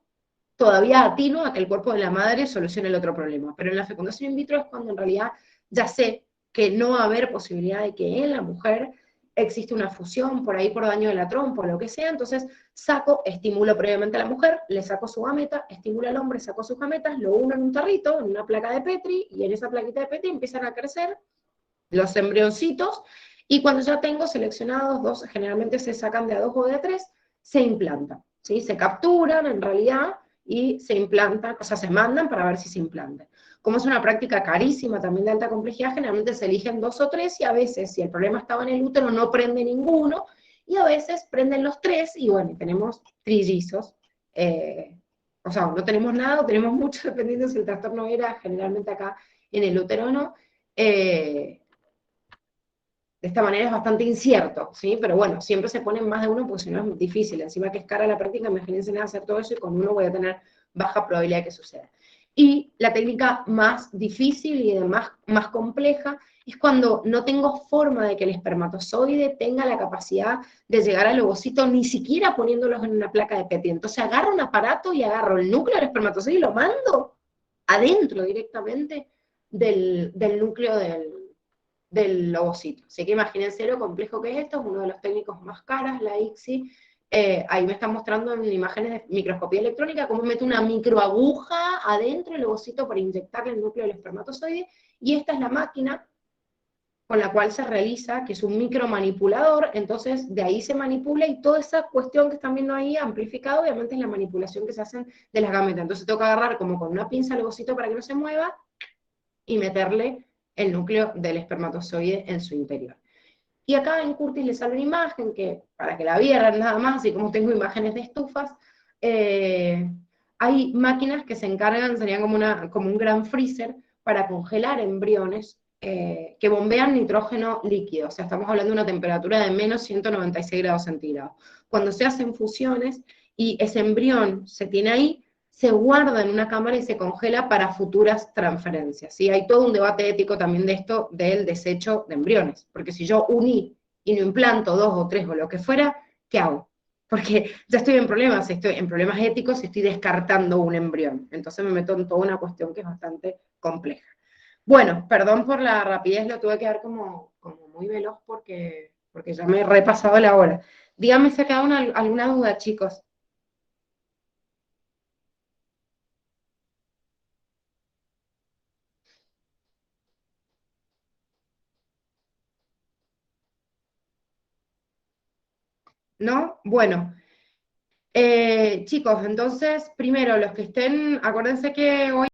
todavía atino a que el cuerpo de la madre solucione el otro problema, pero en la fecundación in vitro es cuando en realidad ya sé que no va a haber posibilidad de que en la mujer existe una fusión por ahí por daño de la trompa o lo que sea, entonces estimulo previamente a la mujer, le saco su gameta, estimulo al hombre, saco sus gametas, lo uno en un tarrito, en una placa de Petri, y en esa plaquita de Petri empiezan a crecer los embrioncitos, y cuando ya tengo seleccionados dos, generalmente se sacan de a dos o de a tres, se implantan, ¿sí? Se capturan en realidad y se implantan, o sea, se mandan para ver si se implantan. Como es una práctica carísima también de alta complejidad, generalmente se eligen dos o tres y a veces, si el problema estaba en el útero, no prende ninguno, y a veces prenden los tres y bueno, tenemos trillizos. O sea, no tenemos nada o tenemos mucho, dependiendo si el trastorno era generalmente acá en el útero o no. De esta manera es bastante incierto, ¿sí? Pero bueno, siempre se ponen más de uno porque si no es muy difícil. Encima que es cara la práctica, imagínense hacer todo eso y con uno voy a tener baja probabilidad de que suceda. Y la técnica más difícil y más compleja es cuando no tengo forma de que el espermatozoide tenga la capacidad de llegar al ovocito, ni siquiera poniéndolos en una placa de Petri. Entonces agarro un aparato y agarro el núcleo del espermatozoide y lo mando adentro directamente del núcleo del ovocito. Así que imagínense lo complejo que es esto, es uno de los técnicos más caros, la ICSI. Ahí me están mostrando en imágenes de microscopía electrónica cómo meto una microaguja adentro del ovocito para inyectarle el núcleo del espermatozoide, y esta es la máquina con la cual se realiza, que es un micromanipulador, entonces de ahí se manipula y toda esa cuestión que están viendo ahí amplificada, obviamente es la manipulación que se hacen de las gametas. Entonces tengo que agarrar como con una pinza el ovocito para que no se mueva y meterle el núcleo del espermatozoide en su interior. Y acá en Curtis les sale una imagen que, para que la vieran nada más, y como tengo imágenes de estufas, hay máquinas que se encargan, serían como un gran freezer, para congelar embriones que bombean nitrógeno líquido. O sea, estamos hablando de una temperatura de menos 196 grados centígrados. Cuando se hacen fusiones y ese embrión se tiene ahí, se guarda en una cámara y se congela para futuras transferencias. ¿Sí? Hay todo un debate ético también de esto, del desecho de embriones, porque si yo uní y no implanto dos o tres o lo que fuera, ¿qué hago? Porque ya estoy en problemas éticos y estoy descartando un embrión. Entonces me meto en toda una cuestión que es bastante compleja. Bueno, perdón por la rapidez, lo tuve que dar como muy veloz porque ya me he repasado la hora. Díganme si ha quedado alguna duda, chicos. ¿No? Bueno, chicos, entonces, primero, los que estén, acuérdense que hoy